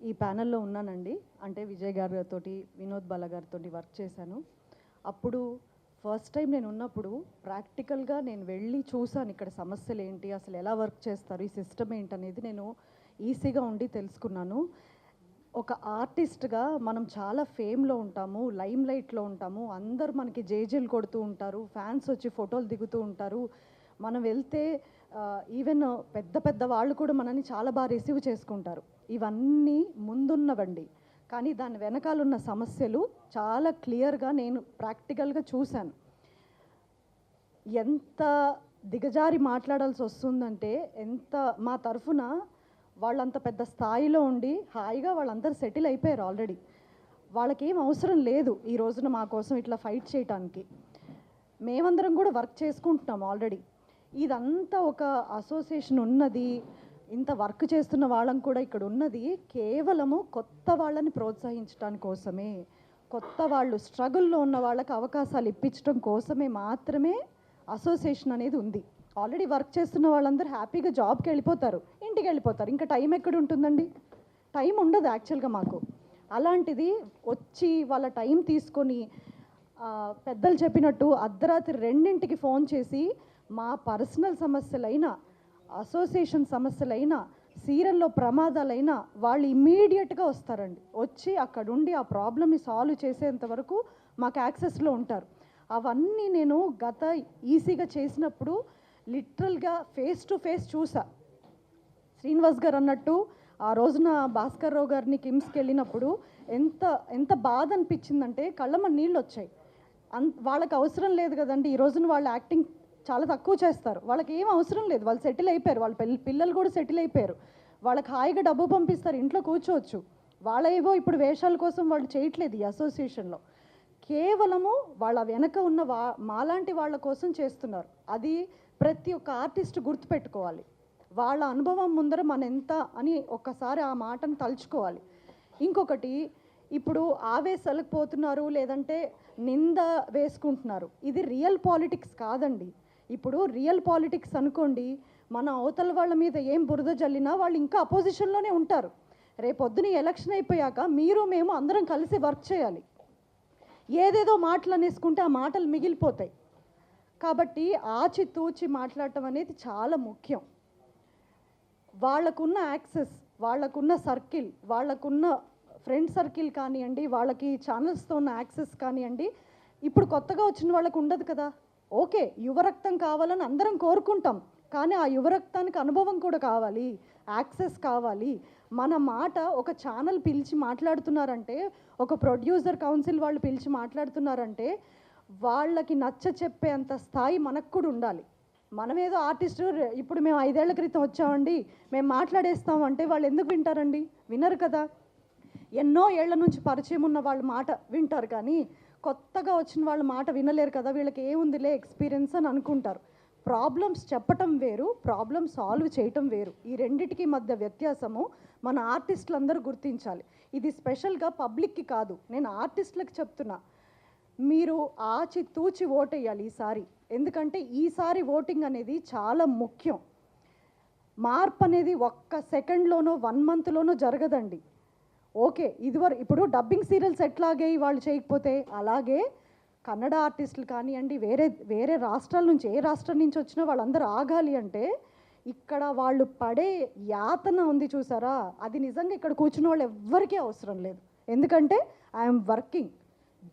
ఈ ప్యానెల్లో ఉన్నానండి. అంటే విజయ్ గారితో వినోద్ బాల గారితో వర్క్ చేశాను. అప్పుడు ఫస్ట్ టైం నేను ఉన్నప్పుడు ప్రాక్టికల్గా నేను వెళ్ళి చూశాను ఇక్కడ సమస్యలు ఏంటి, అసలు ఎలా వర్క్ చేస్తారు, ఈ సిస్టమ్ ఏంటనేది నేను ఈజీగా ఉండి తెలుసుకున్నాను. ఒక ఆర్టిస్ట్గా మనం చాలా ఫేమ్లో ఉంటాము, లైమ్ లైట్లో ఉంటాము, అందరూ మనకి జేజేలు కొడుతూ ఉంటారు, ఫ్యాన్స్ వచ్చి ఫోటోలు దిగుతూ ఉంటారు. మనం వెళ్తే ఈవెన్ పెద్ద వాళ్ళు కూడా మనని చాలా బాగా రిసీవ్ చేసుకుంటారు. ఇవన్నీ ముందున్నవండి, కానీ దాని వెనకాలన్న సమస్యలు చాలా క్లియర్గా నేను ప్రాక్టికల్గా చూశాను. ఎంత దిగజారి మాట్లాడాల్సి వస్తుందంటే మా తరఫున వాళ్ళంత పెద్ద స్థాయిలో ఉండి హాయిగా వాళ్ళందరూ సెటిల్ అయిపోయారు ఆల్రెడీ. వాళ్ళకేం అవసరం లేదు ఈ రోజున మా కోసం ఇట్లా ఫైట్ చేయటానికి. మేమందరం కూడా వర్క్ చేసుకుంటున్నాం ఆల్రెడీ. ఇదంతా ఒక అసోసియేషన్ ఉన్నది, ఇంత వర్క్ చేస్తున్న వాళ్ళం కూడా ఇక్కడ ఉన్నది కేవలము కొత్త వాళ్ళని ప్రోత్సహించడం కోసమే, కొత్త వాళ్ళు స్ట్రగుల్లో ఉన్న వాళ్ళకి అవకాశాలు ఇప్పించడం కోసమే మాత్రమే అసోసియేషన్ అనేది ఉంది. ఆల్రెడీ వర్క్ చేస్తున్న వాళ్ళందరూ హ్యాపీగా జాబ్కి వెళ్ళిపోతారు, ఇంటికి వెళ్ళిపోతారు. ఇంకా టైం ఎక్కడ ఉంటుందండి? టైం ఉండదు యాక్చువల్గా మాకు. అలాంటిది వచ్చి వాళ్ళ టైం తీసుకొని పెద్దలు చెప్పినట్టు అర్ధరాత్రి 2ంటికి ఫోన్ చేసి మా పర్సనల్ సమస్యలైనా అసోసియేషన్ సమస్యలైనా సీరియల్లో ప్రమాదాలైనా వాళ్ళు ఇమ్మీడియట్గా వస్తారండి. వచ్చి అక్కడుండి ఆ ప్రాబ్లమ్ని సాల్వ్ చేసేంత వరకు మాకు యాక్సెస్లో ఉంటారు. అవన్నీ నేను గత ఈసీగా చేసినప్పుడు లిటరల్గా ఫేస్ టు ఫేస్ చూసా. శ్రీనివాస్ గారు అన్నట్టు ఆ రోజున భాస్కర్ రావు గారిని కిమ్స్కి వెళ్ళినప్పుడు ఎంత బాధ అనిపించిందంటే కళ్ళమ్మ నీళ్ళు వచ్చాయి. వాళ్ళకి అవసరం లేదు కదండి, ఈ రోజున వాళ్ళు యాక్టింగ్ చాలా తక్కువ చేస్తారు, వాళ్ళకి ఏం అవసరం లేదు, వాళ్ళు సెటిల్ అయిపోయారు, వాళ్ళ పిల్లలు కూడా సెటిల్ అయిపోయారు, వాళ్ళకి హాయిగా డబ్బు పంపిస్తారు, ఇంట్లో కూర్చోవచ్చు. వాళ్ళ ఏవో ఇప్పుడు వేషాల కోసం వాళ్ళు చేయట్లేదు ఈ అసోసియేషన్లో. కేవలము వాళ్ళ వెనక ఉన్న మాలాంటి వాళ్ళ కోసం చేస్తున్నారు. అది ప్రతి ఒక్క ఆర్టిస్ట్ గుర్తుపెట్టుకోవాలి. వాళ్ళ అనుభవం ముందర మన ఎంత అని ఒక్కసారి ఆ మాటను తలుచుకోవాలి. ఇంకొకటి, ఇప్పుడు ఆవేశాలకు పోతున్నారు లేదంటే నింద వేసుకుంటున్నారు, ఇది రియల్ పాలిటిక్స్ కాదండి. ఇప్పుడు రియల్ పాలిటిక్స్ అనుకోండి, మన అవతల వాళ్ళ మీద ఏం బురద జల్లినా వాళ్ళు ఇంకా అపోజిషన్లోనే ఉంటారు. రేపొద్దున ఎలక్షన్ అయిపోయాక మీరు మేము అందరం కలిసి వర్క్ చేయాలి. ఏదేదో మాటలు అనేసుకుంటే ఆ మాటలు మిగిలిపోతాయి. కాబట్టి ఆచితూచి మాట్లాడటం అనేది చాలా ముఖ్యం. వాళ్ళకున్న యాక్సెస్, వాళ్ళకున్న సర్కిల్, వాళ్ళకున్న ఫ్రెండ్ సర్కిల్ కానివ్వండి, వాళ్ళకి ఛానల్స్తో ఉన్న యాక్సెస్ కానివ్వండి, ఇప్పుడు కొత్తగా వచ్చిన వాళ్ళకు ఉండదు కదా. ఓకే, యువరక్తం కావాలని అందరం కోరుకుంటాం, కానీ ఆ యువరక్తానికి అనుభవం కూడా కావాలి, యాక్సెస్ కావాలి. మన మాట ఒక ఛానల్ పిలిచి మాట్లాడుతున్నారంటే, ఒక ప్రొడ్యూసర్ కౌన్సిల్ వాళ్ళు పిలిచి మాట్లాడుతున్నారంటే వాళ్ళకి నచ్చ చెప్పేంత స్థాయి మనకు కూడా ఉండాలి. మనమేదో ఆర్టిస్టు ఇప్పుడు మేము 5 ఏళ్ల క్రితం వచ్చామండి మేము మాట్లాడేస్తామంటే వాళ్ళు ఎందుకు వింటారండి? వినరు కదా. ఎన్నో ఏళ్ల నుంచి పరిచయం ఉన్న వాళ్ళ మాట వింటారు, కానీ కొత్తగా వచ్చిన వాళ్ళ మాట వినలేరు కదా. వీళ్ళకి ఏముందిలే ఎక్స్పీరియన్స్ అని అనుకుంటారు. ప్రాబ్లమ్స్ చెప్పటం వేరు, ప్రాబ్లమ్ సాల్వ్ చేయటం వేరు. ఈ రెండిటికి మధ్య వ్యత్యాసము మన ఆర్టిస్టులందరూ గుర్తించాలి. ఇది స్పెషల్గా పబ్లిక్కి కాదు, నేను ఆర్టిస్టులకు చెప్తున్నా. మీరు ఆచితూచి ఓటేయాలి ఈసారి. ఎందుకంటే ఈసారి ఓటింగ్ అనేది చాలా ముఖ్యం. మార్పు అనేది ఒక్క సెకండ్లోనో 1 మంత్లోనో జరగదండి. ఓకే, ఇప్పుడు డబ్బింగ్ సీరియల్స్ ఎట్లాగే వాళ్ళు చేయకపోతే, అలాగే కన్నడ ఆర్టిస్టులు కానివ్వండి, వేరే రాష్ట్రాల నుంచి, ఏ రాష్ట్రం నుంచి వచ్చినా వాళ్ళందరూ ఆగాలి అంటే ఇక్కడ వాళ్ళు పడే యాతన ఉంది చూసారా, అది నిజంగా ఇక్కడ కూర్చున్న వాళ్ళు ఎవ్వరికీ అవసరం లేదు. ఎందుకంటే ఐఎమ్ వర్కింగ్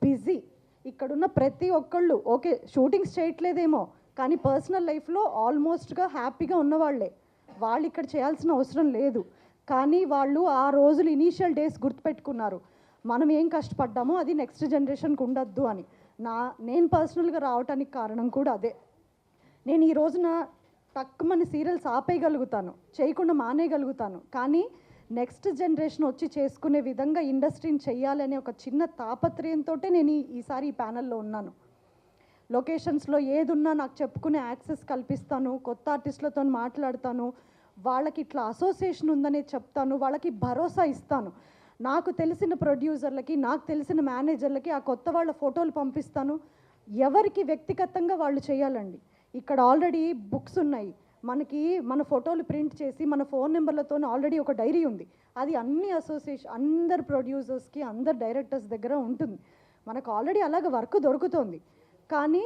బిజీ. ఇక్కడున్న ప్రతి ఒక్కళ్ళు ఓకే షూటింగ్స్ చేయట్లేదేమో, కానీ పర్సనల్ లైఫ్లో ఆల్మోస్ట్గా హ్యాపీగా ఉన్నవాళ్లే. వాళ్ళు ఇక్కడ చేయాల్సిన అవసరం లేదు. కానీ వాళ్ళు ఆ రోజులు ఇనీషియల్ డేస్ గుర్తుపెట్టుకున్నారు, మనం ఏం కష్టపడ్డామో అది నెక్స్ట్ జనరేషన్కి ఉండొద్దు అని. నేను పర్సనల్గా రావడానికి కారణం కూడా అదే. నేను ఈ రోజున తక్కువని సీరియల్స్ ఆపేయగలుగుతాను, చేయకుండా మానేయగలుగుతాను, కానీ నెక్స్ట్ జనరేషన్ వచ్చి చేసుకునే విధంగా ఇండస్ట్రీని చెయ్యాలనే ఒక చిన్న తాపత్రయంతో నేను ఈసారి ఈ ప్యానెల్లో ఉన్నాను. లొకేషన్స్లో ఏదున్నా నాకు చెప్పుకునే యాక్సెస్ కల్పిస్తాను, కొత్త ఆర్టిస్టులతో మాట్లాడతాను, వాళ్ళకి ఇట్లా అసోసియేషన్ ఉందనే చెప్తాను, వాళ్ళకి భరోసా ఇస్తాను. నాకు తెలిసిన ప్రొడ్యూసర్లకి, నాకు తెలిసిన మేనేజర్లకి ఆ కొత్త వాళ్ళ ఫోటోలు పంపిస్తాను. ఎవరికి వ్యక్తిగతంగా వాళ్ళు చేయాలండి. ఇక్కడ ఆల్రెడీ బుక్స్ ఉన్నాయి, మన ఫోటోలు ప్రింట్ చేసి మన ఫోన్ నెంబర్లతో ఆల్రెడీ ఒక డైరీ ఉంది. అది అన్ని అసోసియేషన్, అందరు ప్రొడ్యూసర్స్కి, అందరు డైరెక్టర్స్ దగ్గర ఉంటుంది. మనకు ఆల్రెడీ అలాగ వర్క్ దొరుకుతుంది. కానీ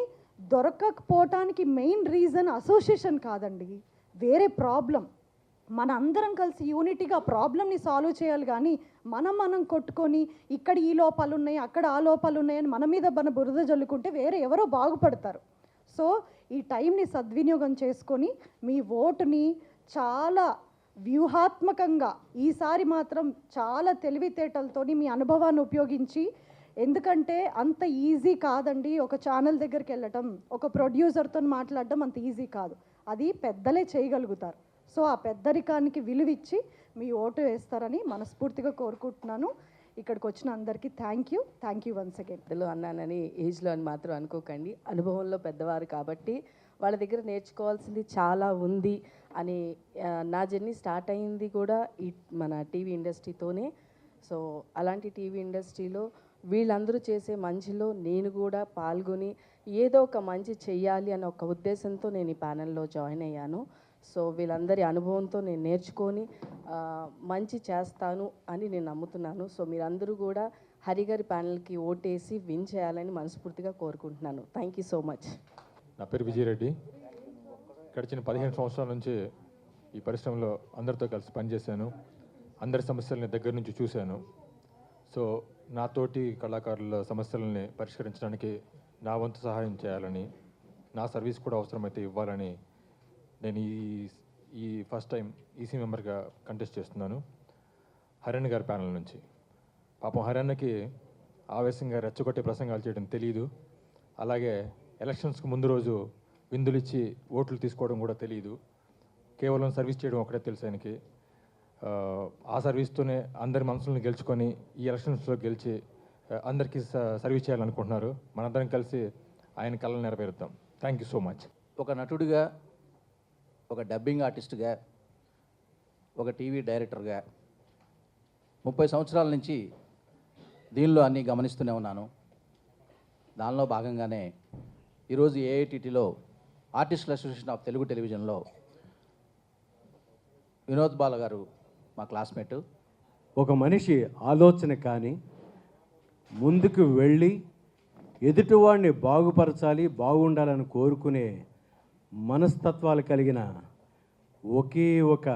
దొరకకపోవటానికి మెయిన్ రీజన్ అసోసియేషన్ కాదండి, వేరే ప్రాబ్లం. మన అందరం కలిసి యూనిటీగా ప్రాబ్లమ్ని సాల్వ్ చేయాలి. కానీ మనం కొట్టుకొని ఇక్కడ ఈ లోపాలు ఉన్నాయి, అక్కడ ఆ లోపాలు ఉన్నాయని మన మీద మన బురద జల్లుకుంటే వేరే ఎవరో బాగుపడతారు. సో ఈ టైంని సద్వినియోగం చేసుకొని మీ ఓటుని చాలా వ్యూహాత్మకంగా, ఈసారి మాత్రం చాలా తెలివితేటలతోని మీ అనుభవాన్ని ఉపయోగించి, ఎందుకంటే అంత ఈజీ కాదండి ఒక ఛానల్ దగ్గరికి వెళ్ళటం, ఒక ప్రొడ్యూసర్తో మాట్లాడడం అంత ఈజీ కాదు. అది పెద్దలే చేయగలుగుతారు. సో ఆ పెద్దరికానికి విలువిచ్చి మీ ఓటు వేస్తారని మనస్ఫూర్తిగా కోరుకుంటున్నాను. ఇక్కడికి వచ్చిన అందరికీ థ్యాంక్ యూ వన్స్ అగైన్. పెద్దలు అన్నానని ఏజ్లో అని మాత్రం అనుకోకండి, అనుభవంలో పెద్దవారు కాబట్టి వాళ్ళ దగ్గర నేర్చుకోవాల్సింది చాలా ఉంది అని. నా జర్నీ స్టార్ట్ అయింది కూడా ఈ మన టీవీ ఇండస్ట్రీతోనే. సో అలాంటి టీవీ ఇండస్ట్రీలో వీళ్ళందరూ చేసే మంచిలో నేను కూడా పాల్గొని ఏదో ఒక మంచి చెయ్యాలి అనే ఒక ఉద్దేశంతో నేను ఈ ప్యానెల్లో జాయిన్ అయ్యాను. సో వీళ్ళందరి అనుభవంతో నేను నేర్చుకొని మంచి చేస్తాను అని నేను నమ్ముతున్నాను. సో మీరందరూ కూడా హరిగారి ప్యానెల్కి ఓటేసి విన్ చేయాలని మనస్ఫూర్తిగా కోరుకుంటున్నాను. Thank you so much. నా పేరు విజయరెడ్డి. గడిచిన 15 సంవత్సరాల నుంచి ఈ పరిశ్రమలో అందరితో కలిసి పనిచేశాను, అందరి సమస్యలని దగ్గర నుంచి చూశాను. సో నాతోటి కళాకారుల సమస్యలని పరిష్కరించడానికి నా వంతు సహాయం చేయాలని, నా సర్వీస్ కూడా అవసరమైతే ఇవ్వాలని నేను ఈ ఫస్ట్ టైం ఈసీ మెంబర్గా కంటెస్ట్ చేస్తున్నాను హరణ్ గారి ప్యానల్ నుంచి. పాపం హరణ్కి ఆవేశంగా రెచ్చగొట్టే ప్రసంగాలు చేయడం తెలియదు. అలాగే ఎలక్షన్స్కి ముందు రోజు విందులిచ్చి ఓట్లు తీసుకోవడం కూడా తెలియదు. కేవలం సర్వీస్ చేయడం ఒకటే తెలుసు ఆయనకి. ఆ సర్వీస్తోనే అందరి మనసులను గెలుచుకొని ఈ ఎలక్షన్స్లో గెలిచి అందరికీ సర్వీస్ చేయాలనుకుంటున్నారు. మనందరం కలిసి ఆయన కళలు నెరవేరుద్దాం. Thank you so much. ఒక నటుడిగా, ఒక డబ్బింగ్ ఆర్టిస్ట్గా, ఒక టీవీ డైరెక్టర్గా 30 సంవత్సరాల నుంచి దీనిలో అన్నీ గమనిస్తూనే ఉన్నాను. దానిలో భాగంగానే ఈరోజు ఏఐటీటీలో ఆర్టిస్టుల అసోసియేషన్ ఆఫ్ తెలుగు టెలివిజన్లో వినోద్ బాల గారు మా క్లాస్మేటు. ఒక మనిషి ఆలోచన కానీ ముందుకు వెళ్ళి ఎదుటివాడిని బాగుపరచాలి, బాగుండాలని కోరుకునే మనస్తత్వాలు కలిగిన ఒకే ఒక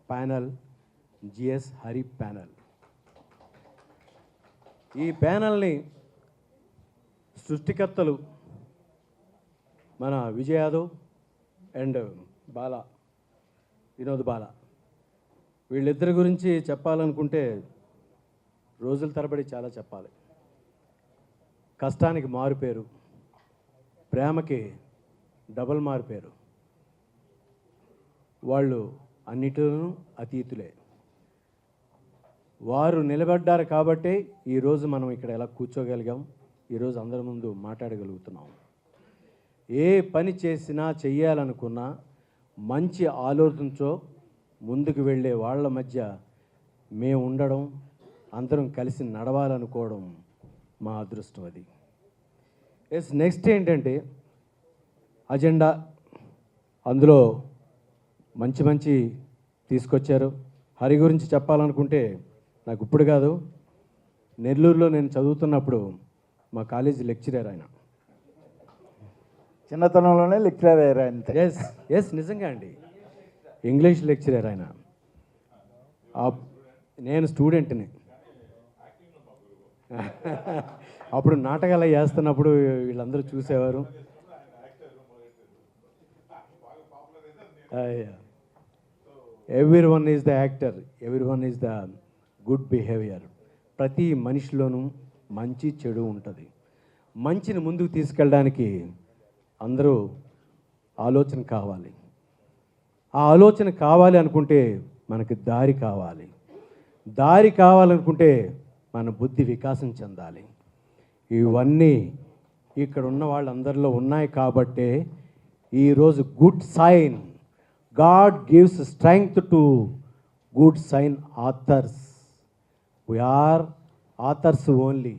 ప్యానల్ జిఎస్ హరి ప్యానల్. ఈ ప్యానల్ని సృష్టికర్తలు మన విజయ్ యాదవ్ అండ్ వినోద్ బాల. వీళ్ళిద్దరి గురించి చెప్పాలనుకుంటే రోజుల తరబడి చాలా చెప్పాలి. కష్టానికి మారుపేరు, ప్రేమకి డబల్ మారుపేరు. వాళ్ళు అన్నిటిలోనూ అతీతులే. వారు నిలబడ్డారు కాబట్టే ఈరోజు మనం ఇక్కడ ఎలా కూర్చోగలిగాం, ఈరోజు అందరి ముందు మాట్లాడగలుగుతున్నాం. ఏ పని చేసినా చెయ్యాలనుకున్నా మంచి ఆలోచనతో ముందుకు వెళ్ళే వాళ్ళ మధ్య మేము ఉండడం, అందరం కలిసి నడవాలనుకోవడం మా అదృష్టం. అది నెక్స్ట్ ఏంటంటే అజెండా, అందులో మంచి మంచి తీసుకొచ్చారు. హరి గురించి చెప్పాలనుకుంటే నాకు ఇప్పుడు కాదు, నెల్లూరులో నేను చదువుతున్నప్పుడు మా కాలేజీ లెక్చరర్ ఆయన. చిన్నతనంలోనే లెక్చరర్ అయ్యారు అంతే. ఎస్ నిజంగా అండి, ఇంగ్లీష్ లెక్చరర్ ఆయన. నేను స్టూడెంట్ని. అప్పుడు నాటకాలు చేస్తున్నప్పుడు వీళ్ళందరూ చూసేవారు. Every one is the actor, every one is the good behaviour. ప్రతి మనిషిలోనూ మంచి చెడు ఉంటుంది. మంచిని ముందుకు తీసుకెళ్ళడానికి అందరూ ఆలోచన కావాలి. ఆ ఆలోచన కావాలి అనుకుంటే మనకి దారి కావాలి. దారి కావాలనుకుంటే మన బుద్ధి వికాసం చెందాలి. ఇవన్నీ ఇక్కడ ఉన్న వాళ్ళందరిలో ఉన్నాయి కాబట్టే ఈరోజు good sign, god gives strength to good sign authors. We are authors only.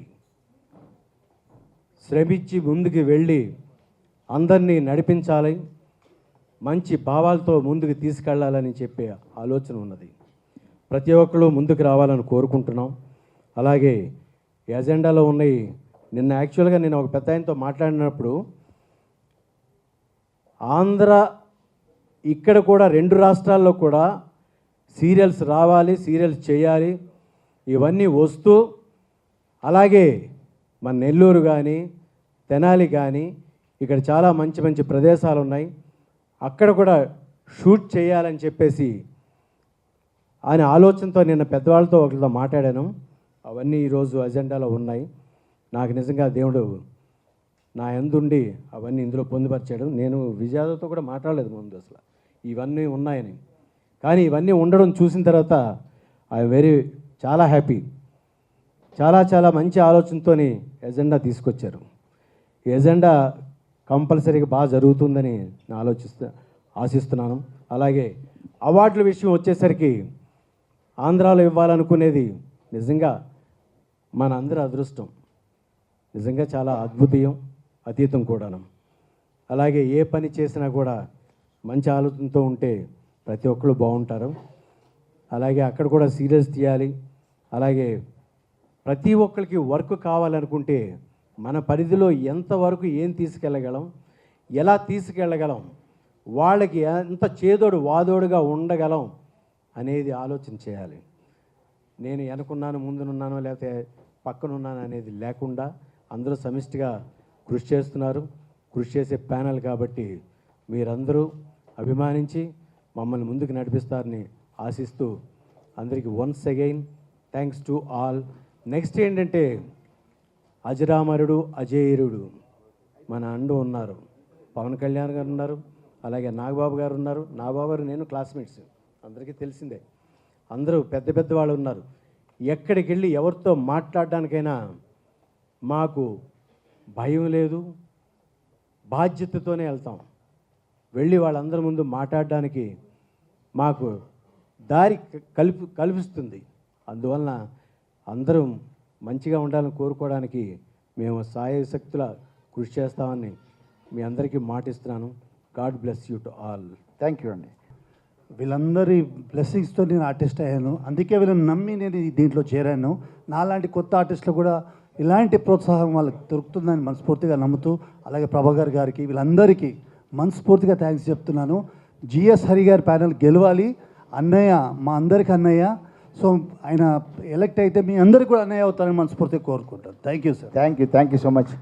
శ్రమించి ముందుకు వెళ్ళి అందరినీ నడిపించాలి, మంచి భావాలతో ముందుకు తీసుకెళ్ళాలని చెప్పే ఆలోచన ఉన్నది. ప్రతి ఒక్కరు ముందుకు రావాలని కోరుకుంటున్నాం. అలాగే ఈ ఎజెండాలో ఉన్నాయి. నిన్న యాక్చువల్గా నేను ఒక పెద్ద ఆయనతో మాట్లాడినప్పుడు ఆంధ్ర ఇక్కడ కూడా 2 రాష్ట్రాల్లో కూడా సీరియల్స్ రావాలి, సీరియల్స్ చేయాలి, ఇవన్నీ వస్తూ అలాగే మన నెల్లూరు కానీ తెనాలి కానీ ఇక్కడ చాలా మంచి మంచి ప్రదేశాలు ఉన్నాయి, అక్కడ కూడా షూట్ చేయాలని చెప్పేసి ఆయన ఆలోచనతో నిన్న పెద్దవాళ్ళతో ఒకరితో మాట్లాడాను. అవన్నీ ఈరోజు అజెండాలో ఉన్నాయి. నాకు నిజంగా దేవుడు నా యందుండి అవన్నీ ఇందులో పొందుపరిచాడు. నేను విజయాలతో కూడా మాట్లాడలేదు ముందు అసలు ఇవన్నీ ఉన్నాయని. కానీ ఇవన్నీ ఉండడం చూసిన తర్వాత ఐ చాలా హ్యాపీ. చాలా చాలా మంచి ఆలోచనతో ఎజెండా తీసుకొచ్చారు. ఈ ఎజెండా కంపల్సరీగా బాగా జరుగుతుందని నేను ఆశిస్తున్నాను. అలాగే అవార్డుల విషయం వచ్చేసరికి ఆంధ్రాలో ఇవ్వాలనుకునేది నిజంగా మన అందరి అదృష్టం. నిజంగా చాలా అతీతం కూడాను. అలాగే ఏ పని చేసినా కూడా మంచి ఆలోచనతో ఉంటే ప్రతి ఒక్కరు బాగుంటారు. అలాగే అక్కడ కూడా సీరియల్స్ తీయాలి. అలాగే ప్రతి ఒక్కరికి వర్క్ కావాలనుకుంటే మన పరిధిలో ఎంతవరకు ఏం తీసుకెళ్ళగలం, ఎలా తీసుకెళ్ళగలం, వాళ్ళకి ఎంత చేదోడు వాదోడుగా ఉండగలం అనేది ఆలోచన చేయాలి. నేను వెనుకున్నాను, ముందునున్నాను, లేకపోతే పక్కనున్నాను అనేది లేకుండా అందరూ సమిష్టిగా కృషి చేస్తున్నారు. కృషి చేసే ప్యానల్ కాబట్టి మీరందరూ అభిమానించి మమ్మల్ని ముందుకు నడిపిస్తారని ఆశిస్తూ అందరికీ once again thanks to all. Next ఏంటంటే అజరామరుడు అజేయుడు మన అండు ఉన్నారు. పవన్ కళ్యాణ్ గారు ఉన్నారు, అలాగే నాగబాబు గారు ఉన్నారు. నాగబాబు గారు నేను క్లాస్మేట్స్, అందరికీ తెలిసిందే. అందరూ పెద్ద పెద్ద వాళ్ళు ఉన్నారు. ఎక్కడికి వెళ్ళి ఎవరితో మాట్లాడడానికైనా మాకు భయం లేదు, బాధ్యతతోనే వెళ్తాం. వెళ్ళి వాళ్ళందరి ముందు మాట్లాడడానికి మాకు దారి కల్పిస్తుంది. అందువలన అందరూ మంచిగా ఉండాలని కోరుకోవడానికి మేము సాయశక్తుల కృషి చేస్తామని మీ అందరికీ మాటిస్తున్నాను. God bless you to all. Thank you అండి. వీళ్ళందరి బ్లెస్సింగ్స్తో నేను ఆర్టిస్ట్ అయ్యాను. అందుకే వీళ్ళని నమ్మి నేను దీంట్లో చేరాను. నాలాంటి కొత్త ఆర్టిస్టులు కూడా ఇలాంటి ప్రోత్సాహం వాళ్ళకి దొరుకుతుందని మనస్ఫూర్తిగా నమ్ముతూ, అలాగే ప్రభాకర్ గారికి వీళ్ళందరికీ మనస్ఫూర్తిగా థ్యాంక్స్ చెప్తున్నాను. జిఎస్ హరి గారి ప్యానెల్ గెలవాలి. అన్నయ్య మా అందరికీ అన్నయ్య. సో ఆయన ఎలక్ట్ అయితే మీ అందరికీ కూడా అన్నయ్య అవుతారని మనస్ఫూర్తిగా కోరుకుంటాను. Thank you sir. Thank you so much.